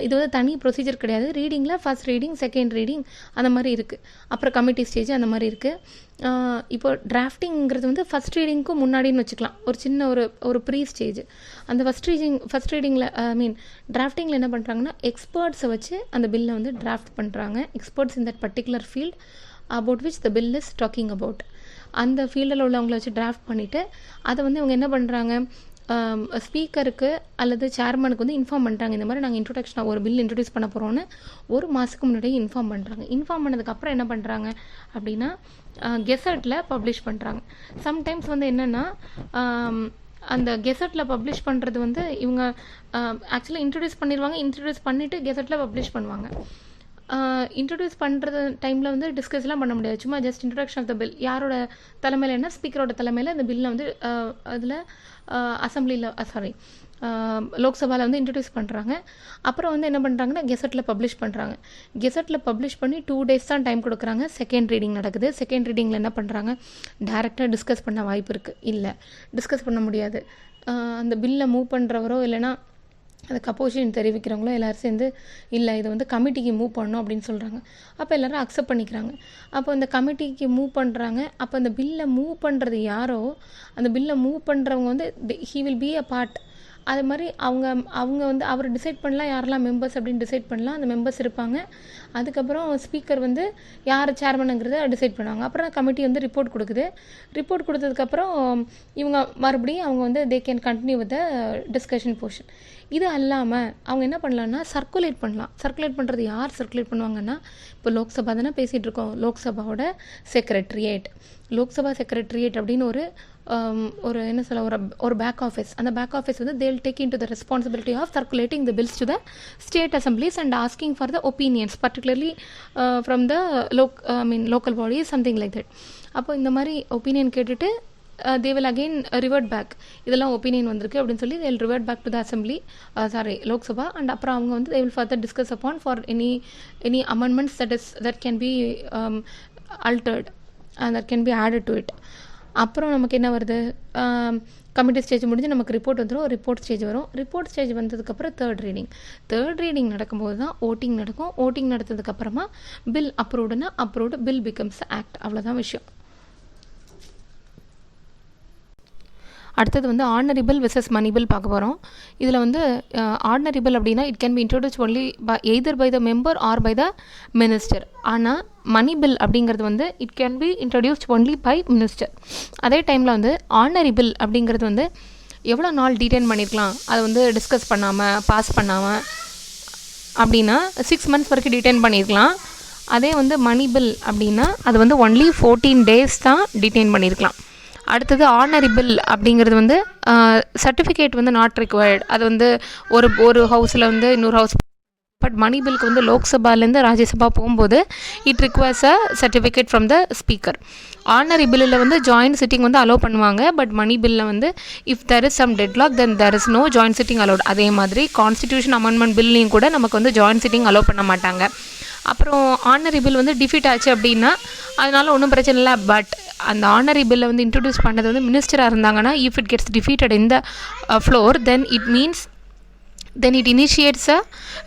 இது வந்து தனி ப்ரொசீஜர் கிடையாது. ரீடிங்கில் ஃபர்ஸ்ட் ரீடிங், செகண்ட் ரீடிங் அந்த மாதிரி இருக்குது. அப்புறம் கமிட்டி ஸ்டேஜ் அந்த மாதிரி இருக்குது. இப்போ டிராஃப்டிங்கிறது வந்து ஃபஸ்ட் ரீடிங்க்கும் முன்னாடின்னு வச்சுக்கலாம். ஒரு சின்ன ஒரு ப்ரீ ஸ்டேஜ். அந்த ஃபஸ்ட் ரீடிங்கில் டிராஃப்டிங்கில் என்ன பண்ணுறாங்கன்னா எக்ஸ்பர்ட்ஸை வச்சு அந்த பில்லை வந்து டிராஃப்ட் பண்ணுறாங்க. Experts in that particular field about which the bill is talking about. அந்த ஃபீல்டில் உள்ளவங்களை வச்சு டிராஃப்ட் பண்ணிவிட்டு அதை வந்து இவங்க என்ன பண்ணுறாங்க, ஸ்பீக்கருக்கு அல்லது சேர்மனுக்கு வந்து இன்ஃபார்ம் பண்ணுறாங்க. இந்த மாதிரி நாங்கள் இன்ட்ரொடக்ஷனாக ஒரு பில் இன்ட்ரடியூஸ் பண்ண போகிறோன்னு 1 மாதத்துக்கு முன்னாடியே இன்ஃபார்ம் பண்ணுறாங்க. இன்ஃபார்ம் பண்ணதுக்கப்புறம் என்ன பண்ணுறாங்க அப்படின்னா கெசட்டில் பப்ளிஷ் பண்ணுறாங்க. சம்டைம்ஸ் வந்து என்னென்னா அந்த கெசட்டில் பப்ளிஷ் பண்ணுறது வந்து இவங்க ஆக்சுவலாக இன்ட்ரடியூஸ் பண்ணிடுவாங்க. இன்ட்ரடியூஸ் பண்ணிவிட்டு கெசட்டில் பப்ளிஷ் பண்ணுவாங்க. இன்ட்ரடியூஸ் பண்ணுறது டைமில் வந்து டிஸ்கஸ்லாம் பண்ண முடியாது. சும்மா just introduction of the bill, யாரோட தலைமையில் என்ன ஸ்பீக்கரோட தலைமையில் அந்த பில்லை வந்து அதில் அசம்பிளியில் லோக்சபாவில் வந்து இன்ட்ரடியூஸ் பண்ணுறாங்க. அப்புறம் வந்து என்ன பண்ணுறாங்கன்னா கெசட்டில் பப்ளிஷ் பண்ணுறாங்க. கெசட்டில் பப்ளிஷ் பண்ணி 2 days தான் டைம் கொடுக்குறாங்க. செகண்ட் ரீடிங் நடக்குது. செகண்ட் ரீடிங்கில் என்ன பண்ணுறாங்க, டேரெக்டாக டிஸ்கஸ் பண்ண வாய்ப்பு இருக்குது? இல்லை, டிஸ்கஸ் பண்ண முடியாது. அந்த பில்லை மூவ் பண்ணுறவரோ இல்லைனா அதுக்கு அப்போசிஷன் தெரிவிக்கிறவங்களோ எல்லோரும் சேர்ந்து இல்லை இது வந்து கமிட்டிக்கு மூவ் பண்ணணும் அப்படின்னு சொல்கிறாங்க. அப்போ எல்லோரும் அக்செப்ட் பண்ணிக்கிறாங்க. அப்போ இந்த கமிட்டிக்கு மூவ் பண்ணுறாங்க. அப்போ அந்த பில்லை மூவ் பண்ணுறது யாரோ, அந்த பில்லை மூவ் பண்ணுறவங்க வந்து he will be a part. அது மாதிரி அவங்க வந்து அவர் டிசைட் பண்ணலாம் யாரெல்லாம் மெம்பர்ஸ் அப்படின்னு டிசைட் பண்ணலாம். அந்த மெம்பர்ஸ் இருப்பாங்க. அதுக்கப்புறம் ஸ்பீக்கர் வந்து யார் சேர்மனுங்கிறத டிசைட் பண்ணுவாங்க. அப்புறம் கமிட்டி வந்து ரிப்போர்ட் கொடுக்குது. ரிப்போர்ட் கொடுத்ததுக்கப்புறம் இவங்க மறுபடியும் அவங்க வந்து they can continue with the discussion portion. இது அல்லாமல் அவங்க என்ன பண்ணலான்னா சர்க்குலேட் பண்ணலாம். சர்க்குலேட் பண்ணுறது யார் சர்க்குலேட் பண்ணுவாங்கன்னா, இப்போ லோக்சபா தானே பேசிகிட்டு இருக்கோம். லோக்சபாவோட செக்ரட்டரியேட், லோக்சபா செக்ரட்டரியேட் அப்படின்னு ஒரு என்ன சொல்ல ஒரு பேக் ஆஃபீஸ். அந்த பேக் ஆஃபீஸ் வந்து they'll take in to the responsibility of circulating the bills to the state assemblies and asking for the opinions particularly from the local bodies something like that. அப்போ இந்த மாதிரி opinion கேட்டுட்டு they will again revert back. இதெல்லாம் opinion வந்திருக்கு அப்படின்னு சொல்லி they will revert back to the assembly, Lok Sabha. And அப்புறம் அவங்க வந்து they will further discuss upon for any amendments that can be altered and that can be added to it. அப்புறம் நமக்கு என்ன வருது, கமிட்டி ஸ்டேஜ் முடிஞ்சு நமக்கு ரிப்போர்ட் வந்துடும். ரிப்போர்ட் ஸ்டேஜ் வரும். ரிப்போர்ட் ஸ்டேஜ் வந்ததுக்கப்புறம் தேர்ட் ரீடிங் நடக்கும்போது தான் ஓட்டிங் நடக்கும். ஓட்டிங் நடத்ததுக்கப்புறமா பில் அப்ரூவ்டுனா அப்ரூவ்டு, பில் பிகம்ஸ் ஆக்ட். அவ்வளோதான் விஷயம். அடுத்தது வந்து ordinary bill versus money bill பார்க்க போகிறோம். இதில் வந்து ஆர்டினரி பில் அப்படின்னா it can be introduce only either by the member or by the minister. ஆனால் மணி பில் அப்படிங்கிறது வந்து it can be introduced only by minister. அதே டைமில் வந்து ஆர்டினரி பில் அப்படிங்கிறது வந்து எவ்வளோ நாள் டீடைன் பண்ணியிருக்கலாம், அதை வந்து டிஸ்கஸ் பண்ணாமல் பாஸ் பண்ணாமல் அப்படின்னா 6 months வரைக்கும் டீடைன் பண்ணியிருக்கலாம். அதே வந்து மணி பில் அப்படின்னா அது வந்து ஒன்லி 14 days தான் டீடைன் பண்ணியிருக்கலாம். அடுத்தது ஆர்டினரி பில் அப்படிங்கிறது வந்து சர்டிஃபிகேட் வந்து நாட் ரிக்வயர்டு. அது வந்து ஒரு ஹவுஸில் வந்து இன்னொரு ஹவுஸ். பட் மணி பில்க்கு வந்து லோக்சபாலேருந்து ராஜ்யசபா போகும்போது it requires a certificate from the speaker. Ordinary பில்லில் வந்து ஜாயின்ட் சிட்டிங் வந்து அலோவ் பண்ணுவாங்க. பட் மணி பில்லில் வந்து if there is some deadlock then there is no joint sitting allowed. அதே மாதிரி கான்ஸ்டிடியூஷன் அமெண்ட்மெண்ட் பில்லையும் கூட நமக்கு வந்து ஜாயின்ட் சிட்டிங் அலோவ் பண்ண மாட்டாங்க. அப்புறம் ஆர்டினரி பில் வந்து டிஃபீட் ஆச்சு அப்படின்னா அதனால ஒன்றும் பிரச்சனை இல்லை. பட் அந்த ஆர்டினரி பில்லை வந்து இன்ட்ரடியூஸ் பண்ணது வந்து மினிஸ்டராக இருந்தாங்கன்னா if it gets defeated in the floor then it initiates a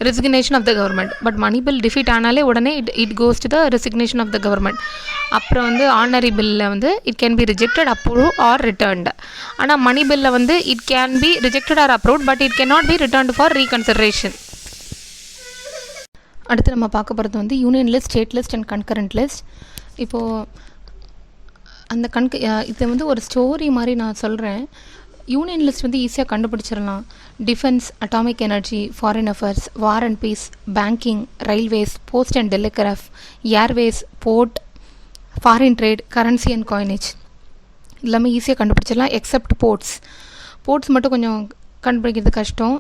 resignation of the government. But money bill defeat ஆனாலே உடனே it goes to the resignation of the government. அப்புறம் வந்து ஆர்டினரி பில்லில் வந்து it can be rejected, approved or returned. ஆனால் மணி பில்லில் வந்து it can be rejected or approved but it cannot be returned for reconsideration. அடுத்து நம்ம பார்க்க போகிறது வந்து union list, state list and concurrent list. இப்போது அந்த இதை வந்து ஒரு ஸ்டோரி மாதிரி நான் சொல்கிறேன். யூனியன் லிஸ்ட் வந்து ஈஸியாக கண்டுபிடிச்சிடலாம். Defence, atomic energy, foreign affairs, war and peace, banking, railways, post and telegraph, airways, port, foreign trade, currency and coinage எல்லாமே ஈஸியாக கண்டுபிடிச்சிடலாம் எக்ஸப்ட் போர்ட்ஸ் மட்டும் கொஞ்சம் கண்டுபிடிக்கிறது கஷ்டம்.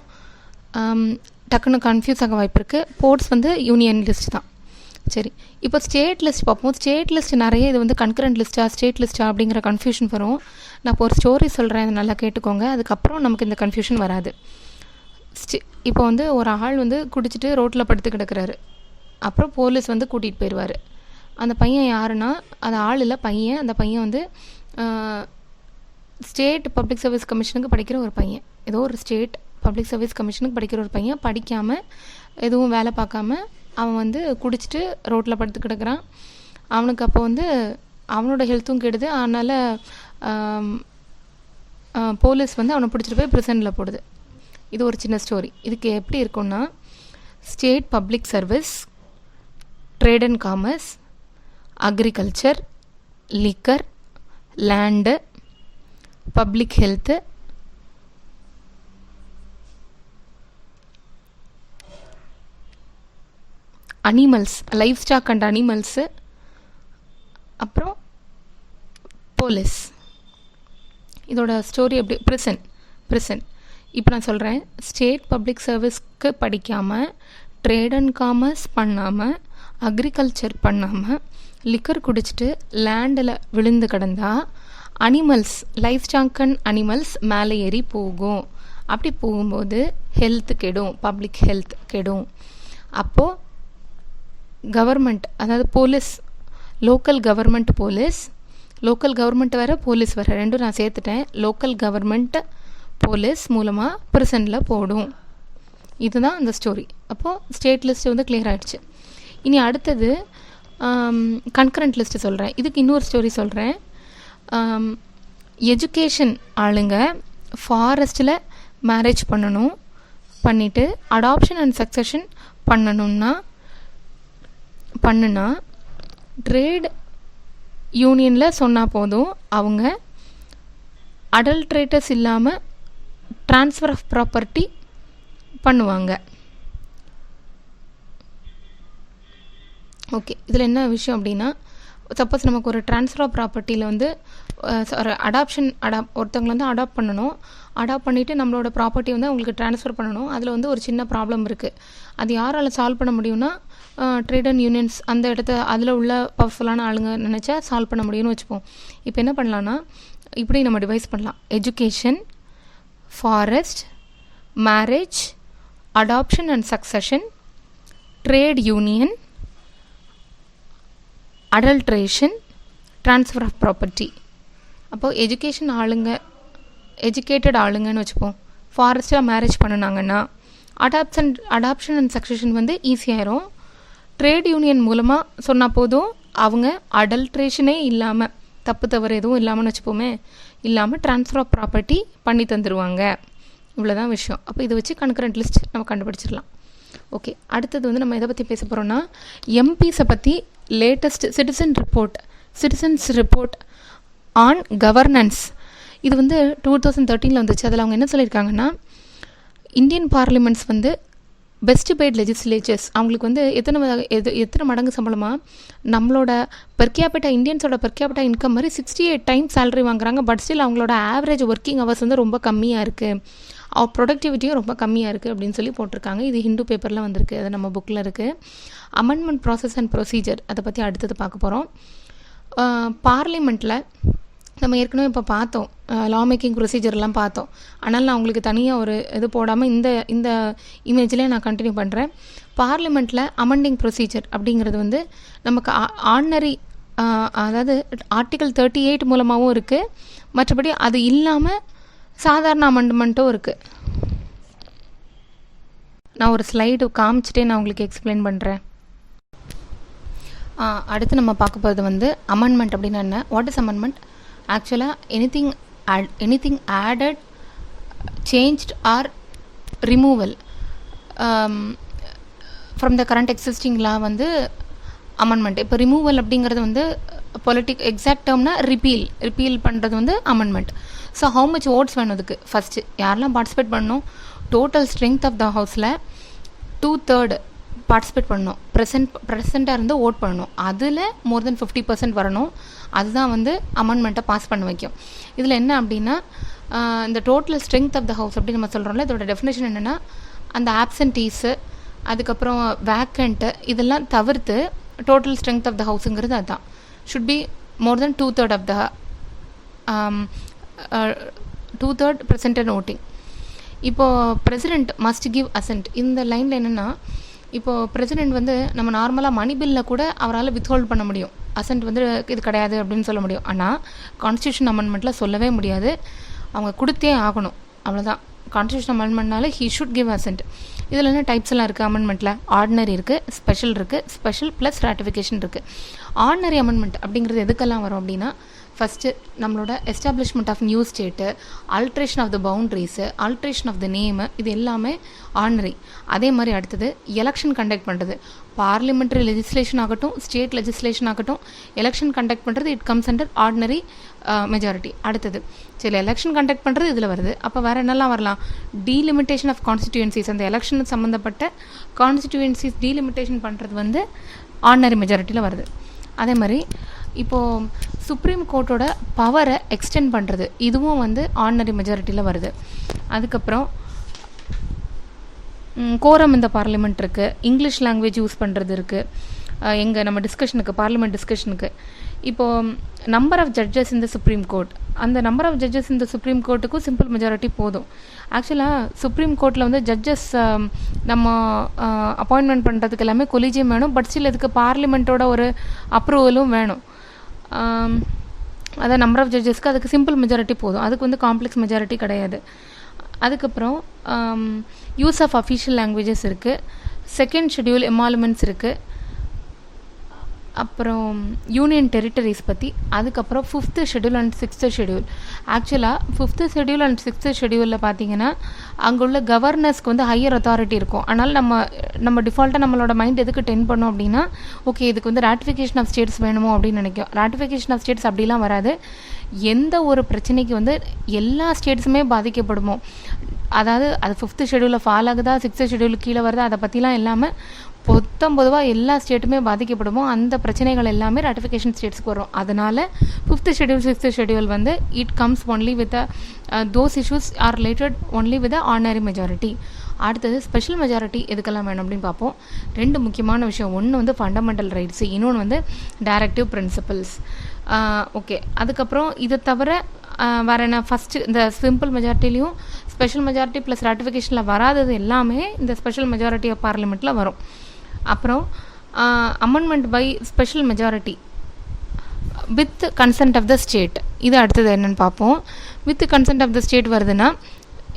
டக்குன்னு கன்ஃபியூஸ் ஆக வாய்ப்பு இருக்குது. போர்ட்ஸ் வந்து யூனியன் லிஸ்ட் தான். சரி, இப்போ ஸ்டேட் லிஸ்ட் பார்ப்போம். ஸ்டேட் லிஸ்ட் நிறைய இது வந்து கன்கரண்ட் லிஸ்ட்டா ஸ்டேட் லிஸ்ட்டா அப்படிங்கிற கன்ஃபியூஷன் வரும். நான் இப்போ ஒரு ஸ்டோரி சொல்கிறேன், அதை நல்லா கேட்டுக்கோங்க. அதுக்கப்புறம் நமக்கு இந்த கன்ஃபியூஷன் வராது. இப்போ வந்து ஒரு ஆள் வந்து குடிச்சிட்டு ரோட்டில் படுத்து கிடக்கிறாரு. அப்புறம் போலீஸ் வந்து கூட்டிகிட்டு போயிடுவார். அந்த பையன் யாருன்னா அது ஆள் இல்லை, பையன். அந்த பையன் வந்து ஸ்டேட் பப்ளிக் சர்வீஸ் கமிஷனுக்கு படிக்கிற ஒரு பையன். ஏதோ ஒரு ஸ்டேட் பப்ளிக் சர்வீஸ் கமிஷனுக்கு படிக்கிற ஒரு பையன். படிக்காமல் எதுவும் வேலை பார்க்காம அவன் வந்து குடிச்சிட்டு ரோட்டில் படுத்து கிடக்கிறான். அவனுக்கு அப்போ வந்து அவனோட ஹெல்த்தும் கெடுது. அதனால் போலீஸ் வந்து அவனை பிடிச்சிட்டு போய் ப்ரிசனில் போடுது. இது ஒரு சின்ன ஸ்டோரி. இதுக்கு எப்படி இருக்குன்னா, state public service, trade and commerce, agriculture, liquor, land, public health, animals, life stock and animals, அப்புறம் போலீஸ். இதோட ஸ்டோரி எப்படி, ப்ரிசன் ப்ரிசன். இப்போ நான் சொல்கிறேன், ஸ்டேட் பப்ளிக் சர்வீஸ்க்கு படிக்காமல், ட்ரேட் அண்ட் காமர்ஸ் பண்ணாமல், அக்ரிகல்ச்சர் பண்ணாமல், லிக்கர் குடிச்சிட்டு லேண்டில் விழுந்து கிடந்தால் அனிமல்ஸ், லைஃப் ஸ்டாக் அனிமல்ஸ் மேலே ஏறி போகும். அப்படி போகும்போது ஹெல்த் கெடும், பப்ளிக் ஹெல்த் கெடும். அப்போது கவர்மெண்ட், அதாவது police, local government police, local government வேறு போலீஸ் வேறு, ரெண்டும் நான் சேர்த்துட்டேன். லோக்கல் கவர்மெண்ட் போலீஸ் மூலமாக ப்ரிசனில் போடும். இதுதான் அந்த ஸ்டோரி. அப்போது ஸ்டேட் லிஸ்ட்டு வந்து கிளியர் ஆகிடுச்சு. இனி அடுத்தது கன்கரண்ட் லிஸ்ட்டு சொல்கிறேன். இதுக்கு இன்னொரு ஸ்டோரி சொல்கிறேன். எஜுகேஷன் ஆளுங்க ஃபாரஸ்ட்டில் மேரேஜ் பண்ணணும், பண்ணிவிட்டு அடாப்ஷன் அண்ட் சக்சஷன் பண்ணுனா ட்ரேட் யூனியனில் சொன்னால் போதும், அவங்க அடல்ட்ரேட்டர்ஸ் இல்லாமல் ட்ரான்ஸ்ஃபர் ஆஃப் ப்ராப்பர்ட்டி பண்ணுவாங்க. ஓகே, இதில் என்ன விஷயம் அப்படின்னா, சப்போஸ் நமக்கு ஒரு ட்ரான்ஸ்ஃபர் ஆஃப் ப்ராப்பர்ட்டியில் வந்து ஒரு ஒருத்தவங்களை வந்து அடாப்ட் பண்ணணும். அடாப்ட் பண்ணிவிட்டு நம்மளோட ப்ராப்பர்ட்டி வந்து அவங்களுக்கு ட்ரான்ஸ்ஃபர் பண்ணணும். அதில் வந்து ஒரு சின்ன ப்ராப்ளம் இருக்குது. அது யாரால் சால்வ் பண்ண முடியும்னா, ட்ரேட் அண்ட் யூனியன்ஸ் அந்த இடத்த அதில் உள்ள பவர்ஃபுல்லான ஆளுங்க நினச்சா சால்வ் பண்ண முடியும்னு வச்சுப்போம். இப்போ என்ன பண்ணலான்னா, இப்படி நம்ம டிவைஸ் பண்ணலாம். Education, forest, marriage, adoption and succession, trade union, adulteration, transfer of property. அப்போது எஜுகேஷன் ஆளுங்க, எஜுகேட்டட் ஆளுங்கன்னு வச்சுப்போம். ஃபாரஸ்ட்டில் மேரேஜ் பண்ணினாங்கன்னா அடாப்ஷன் அண்ட் சக்சஷன் வந்து ஈஸியாயிரும். ட்ரேட் யூனியன் மூலமாக சொன்னால் போதும், அவங்க அடல்ட்ரேஷனே இல்லாமல், தப்பு தவறு எதுவும் இல்லாமல்னு வச்சுப்போமே, இல்லாமல் ட்ரான்ஸ்ஃபர் ஆஃப் ப்ராப்பர்ட்டி பண்ணி தந்துடுவாங்க. இவ்வளோதான் விஷயம். அப்போ இதை வச்சு கன்கரண்ட் லிஸ்ட் நம்ம கண்டுபிடிச்சிடலாம். ஓகே, அடுத்தது வந்து நம்ம எதை பற்றி பேச போகிறோன்னா, எம்பிஸை பற்றி latest citizens report on governance. இது வந்து 2013 வந்துச்சு. அதில் அவங்க என்ன சொல்லியிருக்காங்கன்னா, இந்தியன் பார்லிமெண்ட்ஸ் வந்து பெஸ்ட் பெய்ட் லெஜிஸ்லேச்சர்ஸ், அவங்களுக்கு வந்து எத்தனை மடங்கு சம்பளமாக நம்மளோட பெர்கேபிட்டா, இந்தியன்ஸோட பெர்கேபிட்டா இன்கம் மாதிரி 68 டைம்ஸ் சேலரி வாங்குறாங்க. பட் ஸ்டில் அவங்களோட ஆவரேஜ் ஒர்க்கிங் ஹவர்ஸ் வந்து ரொம்ப கம்மியாக இருக்குது, அவர் ப்ரொடக்டிவிட்டியும் ரொம்ப கம்மியாக இருக்குது அப்படின்னு சொல்லி போட்டிருக்காங்க. இது ஹிந்து பேப்பரில் வந்திருக்கு, அது நம்ம புக்கில் இருக்குது. அமெண்ட்மெண்ட் ப்ராசஸ் அண்ட் ப்ரொசீஜர், அதை பற்றி அடுத்தது பார்க்க போகிறோம். பார்லிமெண்ட்டில் நம்ம ஏற்கனவே இப்போ பார்த்தோம், லா மேக்கிங் ப்ரொசீஜர்லாம் பார்த்தோம். ஆனால் நான் உங்களுக்கு தனியாக ஒரு இது போடாமல் இந்த இமேஜ்லேயே நான் கண்டினியூ பண்ணுறேன். பார்லிமெண்ட்டில் அமெண்டிங் ப்ரொசீஜர் அப்படிங்கிறது வந்து நமக்கு ஆர்டினரி, அதாவது ஆர்டிகல் 38 மூலமாகவும் இருக்குது, மற்றபடி அது இல்லாமல் சாதாரண அமெண்ட்மெண்ட்டும் இருக்குது. நான் ஒரு ஸ்லைடு காமிச்சிட்டே நான் உங்களுக்கு எக்ஸ்பிளைன் பண்ணுறேன். அடுத்து நம்ம பார்க்க போகிறது வந்து அமெண்ட்மெண்ட் அப்படின்னா என்ன, வாட் இஸ் அமெண்ட்மெண்ட். ஆக்சுவலாக anything added, changed or removal from the current existing law வந்து அமெண்ட்மெண்ட். இப்போ ரிமூவல் அப்படிங்கிறது வந்து எக்ஸாக்ட் டேர்ம்னா ரிப்பீல் பண்ணுறது வந்து amendment. So how much votes வேணும் அதுக்கு, ஃபஸ்ட்டு யாரெல்லாம் பார்ட்டிசிபேட் பண்ணணும், டோட்டல் ஸ்ட்ரென்த் ஆஃப் த ஹவுஸில் 2/3 பார்ட்டிசிபேட் பண்ணணும், ப்ரெசண்ட்டாக இருந்து ஓட் பண்ணணும், அதில் மோர் தென் 50% வரணும். அதுதான் வந்து அமெண்ட்மெண்ட்டை பாஸ் பண்ண வைக்கும். இதில் என்ன அப்படின்னா, இந்த total strength of the house அப்படி நம்ம சொல்கிறோம்ல, இதோட டெஃபினேஷன் என்னென்னா, அந்த ஆப்சன்டீஸு, அதுக்கப்புறம் வேக்கண்ட்டு, இதெல்லாம் தவிர்த்து டோட்டல் ஸ்ட்ரென்த் ஆஃப் த ஹவுஸுங்கிறது அதுதான். Should be more than 2/3 of the 2/3 presented voting. இப்போது பிரசிடெண்ட் மஸ்ட் கிவ் அசென்ட். இந்த லைனில் என்னென்னா, இப்போது பிரசிடெண்ட் வந்து நம்ம நார்மலாக மணி பில்லில் கூட அவரால் வித்ஹோல்ட் பண்ண முடியும், அசென்ட் வந்து இது கிடையாது அப்படின்னு சொல்ல முடியும். ஆனால் கான்ஸ்டியூஷன் அமெண்ட்மெண்ட்டில் சொல்லவே முடியாது, அவங்க கொடுத்தே ஆகணும், அவ்வளோதான். கான்ஸ்டியூஷன் அமெண்ட்மெண்ட்னால ஹீ ஷுட் கிவ் அசென்ட். இதில் என்ன டைப்ஸ் எல்லாம் இருக்குது அமெண்ட்மெண்ட்டில், ஆர்டினரி இருக்குது, ஸ்பெஷல் ப்ளஸ் ராட்டிஃபிகேஷன் இருக்குது. ஆர்டினரி அமெண்ட்மெண்ட் அப்படிங்கிறது எதுக்கெல்லாம் வரும் அப்படின்னா, ஃபஸ்ட்டு நம்மளோட establishment of new state, alteration of the boundaries, alteration of the name, இது எல்லாமே ஆர்டினரி. அதே மாதிரி அடுத்தது எலெக்ஷன் கண்டக்ட் பண்ணுறது, பார்லிமெண்ட்ரி லெஜிஸ்லேஷன் ஆகட்டும், ஸ்டேட் லெஜிஸ்லேஷன் ஆகட்டும், எலெக்ஷன் கண்டக்ட் பண்ணுறது it comes under ordinary majority. அடுத்தது சரி, எலெக்ஷன் கண்டக்ட் பண்ணுறது இதில் வருது. அப்போ வேறு என்னெல்லாம் வரலாம், டீலிமிட்டேஷன் ஆஃப் கான்ஸ்டிடியூன்சிஸ், அந்த எலெக்ஷனுக்கு சம்மந்தப்பட்ட கான்ஸ்டிடியூன்சிஸ் டீலிமிட்டேஷன் பண்ணுறது வந்து ஆர்டினரி மெஜாரிட்டியில் வருது. அதே மாதிரி இப்போது சுப்ரீம் கோர்ட்டோட பவரை எக்ஸ்டெண்ட் பண்ணுறது, இதுவும் வந்து ஆர்டினரி மெஜாரிட்டியில் வருது. அதுக்கப்புறம் கோரம் இந்த பார்லிமெண்ட் இருக்குது, இங்கிலீஷ் லாங்குவேஜ் யூஸ் பண்ணுறது இருக்குது எங்கள் நம்ம டிஸ்கஷனுக்கு, பார்லிமெண்ட் டிஸ்கஷனுக்கு. இப்போது நம்பர் ஆஃப் ஜட்ஜஸ் இந்த சுப்ரீம் கோர்ட், அந்த நம்பர் ஆஃப் ஜட்ஜஸ் இந்த சுப்ரீம் கோர்ட்டுக்கும் சிம்பிள் மெஜாரிட்டி போதும். ஆக்சுவலாக சுப்ரீம் கோர்ட்டில் வந்து ஜட்ஜஸ் நம்ம அப்பாயின்மெண்ட் பண்ணுறதுக்கு எல்லாமே கொலிஜியம் வேணும், பட் ஸ்டில் இதுக்கு பார்லிமெண்ட்டோட ஒரு அப்ரூவலும் வேணும். அதான் நம்பர் ஆஃப் ஜட்ஜஸ்க்கு அதுக்கு சிம்பிள் மெஜாரிட்டி போதும், அதுக்கு வந்து காம்ப்ளெக்ஸ் மெஜாரிட்டி கிடையாது. அதுக்கப்புறம் யூஸ் ஆஃப் அஃபிஷியல் லாங்குவேஜஸ் இருக்குது, செகண்ட் ஷெட்யூல் எமாலுமெண்ட்ஸ் இருக்குது, அப்புறம் யூனியன் டெரிட்டரிஸ் பற்றி, அதுக்கப்புறம் 5th schedule and 6th schedule. ஆக்சுவலாக 5th ஷெட்யூல் அண்ட் 6th ஷெட்யூலில் பார்த்தீங்கன்னா அங்கே உள்ள கவர்னர்ஸ்க்கு வந்து ஹையர் அத்தாரிட்டி இருக்கும். அதனால் நம்ம டிஃபால்ட்டாக நம்மளோட மைண்ட் எதுக்கு டென் பண்ணோம் அப்படின்னா, ஓகே இதுக்கு வந்து ராட்டிஃபிகேஷன் ஆஃப் ஸ்டேட்ஸ் வேணுமோ அப்படின்னு நினைக்கும். ராட்டிஃபிகேஷன் ஆஃப் ஸ்டேட்ஸ் அப்படிலாம் வராது. எந்த ஒரு பிரச்சனைக்கு வந்து எல்லா ஸ்டேட்ஸுமே பாதிக்கப்படுமோ, அதாவது அது 5th ஷெட்யூலில் ஃபால் ஆகுதா 6th ஷெட்யூல் கீழே வருதா அதை பற்றிலாம் இல்லாமல் பொதுவாக எல்லா ஸ்டேட்டுமே பாதிக்கப்படுமோ அந்த பிரச்சனைகள் எல்லாமே ராட்டிஃபிகேஷன் ஸ்டேட்ஸ்க்கு வரும். அதனால் 5th ஷெட்யூல் 6th ஷெட்யூல் வந்து it comes only with those issues are related only with ordinary majority. அடுத்தது ஸ்பெஷல் மெஜாரிட்டி எதுக்கெல்லாம் வேணும் அப்படின்னு பார்ப்போம். 2 முக்கியமான விஷயம், ஒன்று வந்து ஃபண்டமெண்டல் ரைட்ஸ், இன்னொன்று வந்து டைரக்டிவ் பிரின்சிபல்ஸ். ஓகே, அதுக்கப்புறம் இதை தவிர வேறு என்ன, ஃபஸ்ட்டு இந்த சிம்பிள் மெஜாரிட்டிலையும் ஸ்பெஷல் மெஜாரிட்டி ப்ளஸ் ராட்டிஃபிகேஷனில் வராதது எல்லாமே இந்த ஸ்பெஷல் மெஜாரிட்டி ஆஃப் பார்லிமெண்ட்டில் வரும். அப்புறம் amendment by special majority with consent of the state, இது அடுத்தது என்னென்னு பார்ப்போம். With consent of the state வருதுன்னா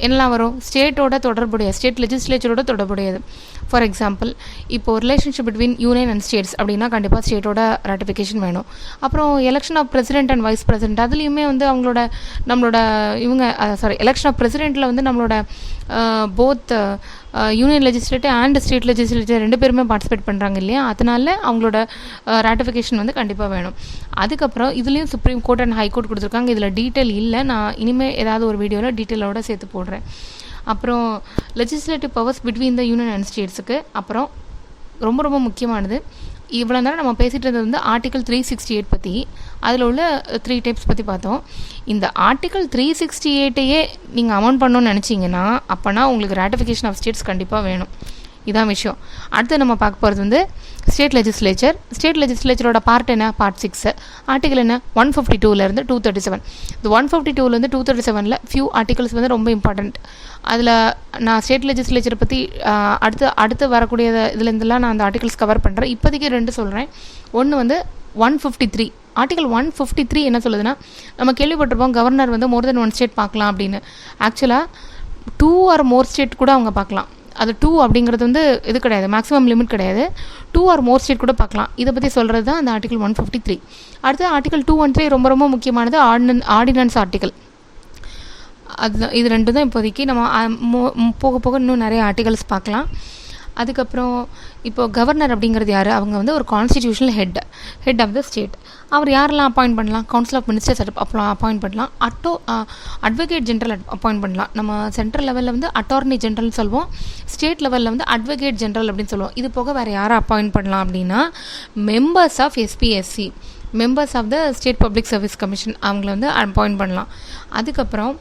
என்னெல்லாம் வரும், ஸ்டேட்டோட தொடர்புடைய, ஸ்டேட் லெஜிஸ்லேச்சரோட தொடர்புடையது. ஃபார் எக்ஸாம்பிள் இப்போது relationship between union and states அப்படின்னா கண்டிப்பாக ஸ்டேட்டோட ராட்டிஃபிகேஷன் வேணும். அப்புறம் election of president and vice president, அதுலேயுமே வந்து நம்மளோட எலெக்ஷன் ஆஃப் பிரசிடென்ட்டில் வந்து நம்மளோட both union legislative and state legislature 2 பேருமே பார்ட்டிசிபேட் பண்ணுறாங்க இல்லையா, அதனால அவங்களோட ராட்டிஃபிகேஷன் வந்து கண்டிப்பாக வேணும். அதுக்கப்புறம் இதுலேயும் சுப்ரீம் கோர்ட் அண்ட் ஹைகோர்ட் கொடுத்துருக்காங்க, இதில் டீட்டெயில் இல்லை, நான் இனிமேல் ஏதாவது ஒரு வீடியோவில் டீட்டெயிலோட சேர்த்து போடுறேன். அப்புறம் legislative powers between the union and ஸ்டேட்ஸுக்கு. அப்புறம் ரொம்ப ரொம்ப முக்கியமானது, இவ்வளோ நேரம் நம்ம பேசிகிட்டு இருந்தது வந்து ஆர்டிகல் 368 பற்றி, அதில் உள்ள 3 டைப்ஸ் பற்றி பார்த்தோம். இந்த ஆர்டிகல் 368ஐயே நீங்கள் அமெண்ட் பண்ணணும்னு நினச்சிங்கன்னா அப்போனா உங்களுக்கு ராட்டிஃபிகேஷன் ஆஃப் ஸ்டேட்ஸ் கண்டிப்பாக வேணும். இதான் விஷயம். அடுத்து நம்ம பார்க்க போகிறது வந்து ஸ்டேட் லெஜிஸ்லேச்சர். ஸ்டேட் லெஜிஸ்லேச்சரோட பார்ட் என்ன, பார்ட் 6. ஆர்டிகல் என்ன, 152லேருந்து 237. இந்த 152லேருந்து 237ல் ஃபியூ ஆர்டிகல்ஸ் வந்து ரொம்ப இம்பார்ட்டண்ட். அதில் நான் ஸ்டேட் லெஜிஸ்லேச்சரை பற்றி அடுத்து வரக்கூடிய இதுலேருந்துலாம் நான் அந்த ஆர்டிகல்ஸ் கவர் பண்ணுறேன். இப்போதைக்கு 2 சொல்கிறேன். ஒன்று வந்து 153. ஆர்டிகல் 153 என்ன சொல்லுதுன்னா, நம்ம கேள்விப்பட்டிருப்போம் கவர்னர் வந்து மோர் தென் 1 ஸ்டேட் பார்க்கலாம் அப்படின்னு. ஆக்சுவலாக 2 ஆர் மோர் ஸ்டேட் கூட அவங்க பார்க்கலாம். அது 2 அப்படிங்கிறது வந்து இது கிடையாது, மேக்ஸிமம் லிமிட் கிடையாது. 2 ஆர் மோர் ஸ்டேட் கூட பார்க்கலாம். இதை பற்றி சொல்கிறது தான் அந்த ஆர்டிகல் 153. அடுத்து ஆர்டிகல் 213 ரொம்ப ரொம்ப முக்கியமானது, ஆர்டினன்ஸ் ஆர்டிகல். அதுதான், இது 2 தான் இப்போதைக்கு. நம்ம போக போக இன்னும் நிறைய ஆர்டிகல்ஸ் பார்க்கலாம். அதுக்கப்புறம் இப்போது கவர்னர் அப்படிங்கிறது யார், அவங்க வந்து ஒரு constitutional head of the state. அவர் யாரெல்லாம் அப்பாயிண்ட் பண்ணலாம், கவுன்சில் ஆஃப் மினிஸ்டர்ஸ் அப்பாயிண்ட் பண்ணலாம், அட்வொகேட் ஜென்ரல் அப்பாயிண்ட் பண்ணலாம். நம்ம சென்ட்ரல் லெவலில் வந்து அட்டார்னி ஜென்ரல்னு சொல்லுவோம், ஸ்டேட் லெவலில் வந்து அட்வொகேட் ஜென்ரல் அப்படின்னு சொல்லுவோம். இது போக வேறு யாரை அப்பாயிண்ட் பண்ணலாம் அப்படின்னா members of SPSC, members of the state public service commission, அவங்கள வந்து அப்பாயிண்ட் பண்ணலாம். அதுக்கப்புறம்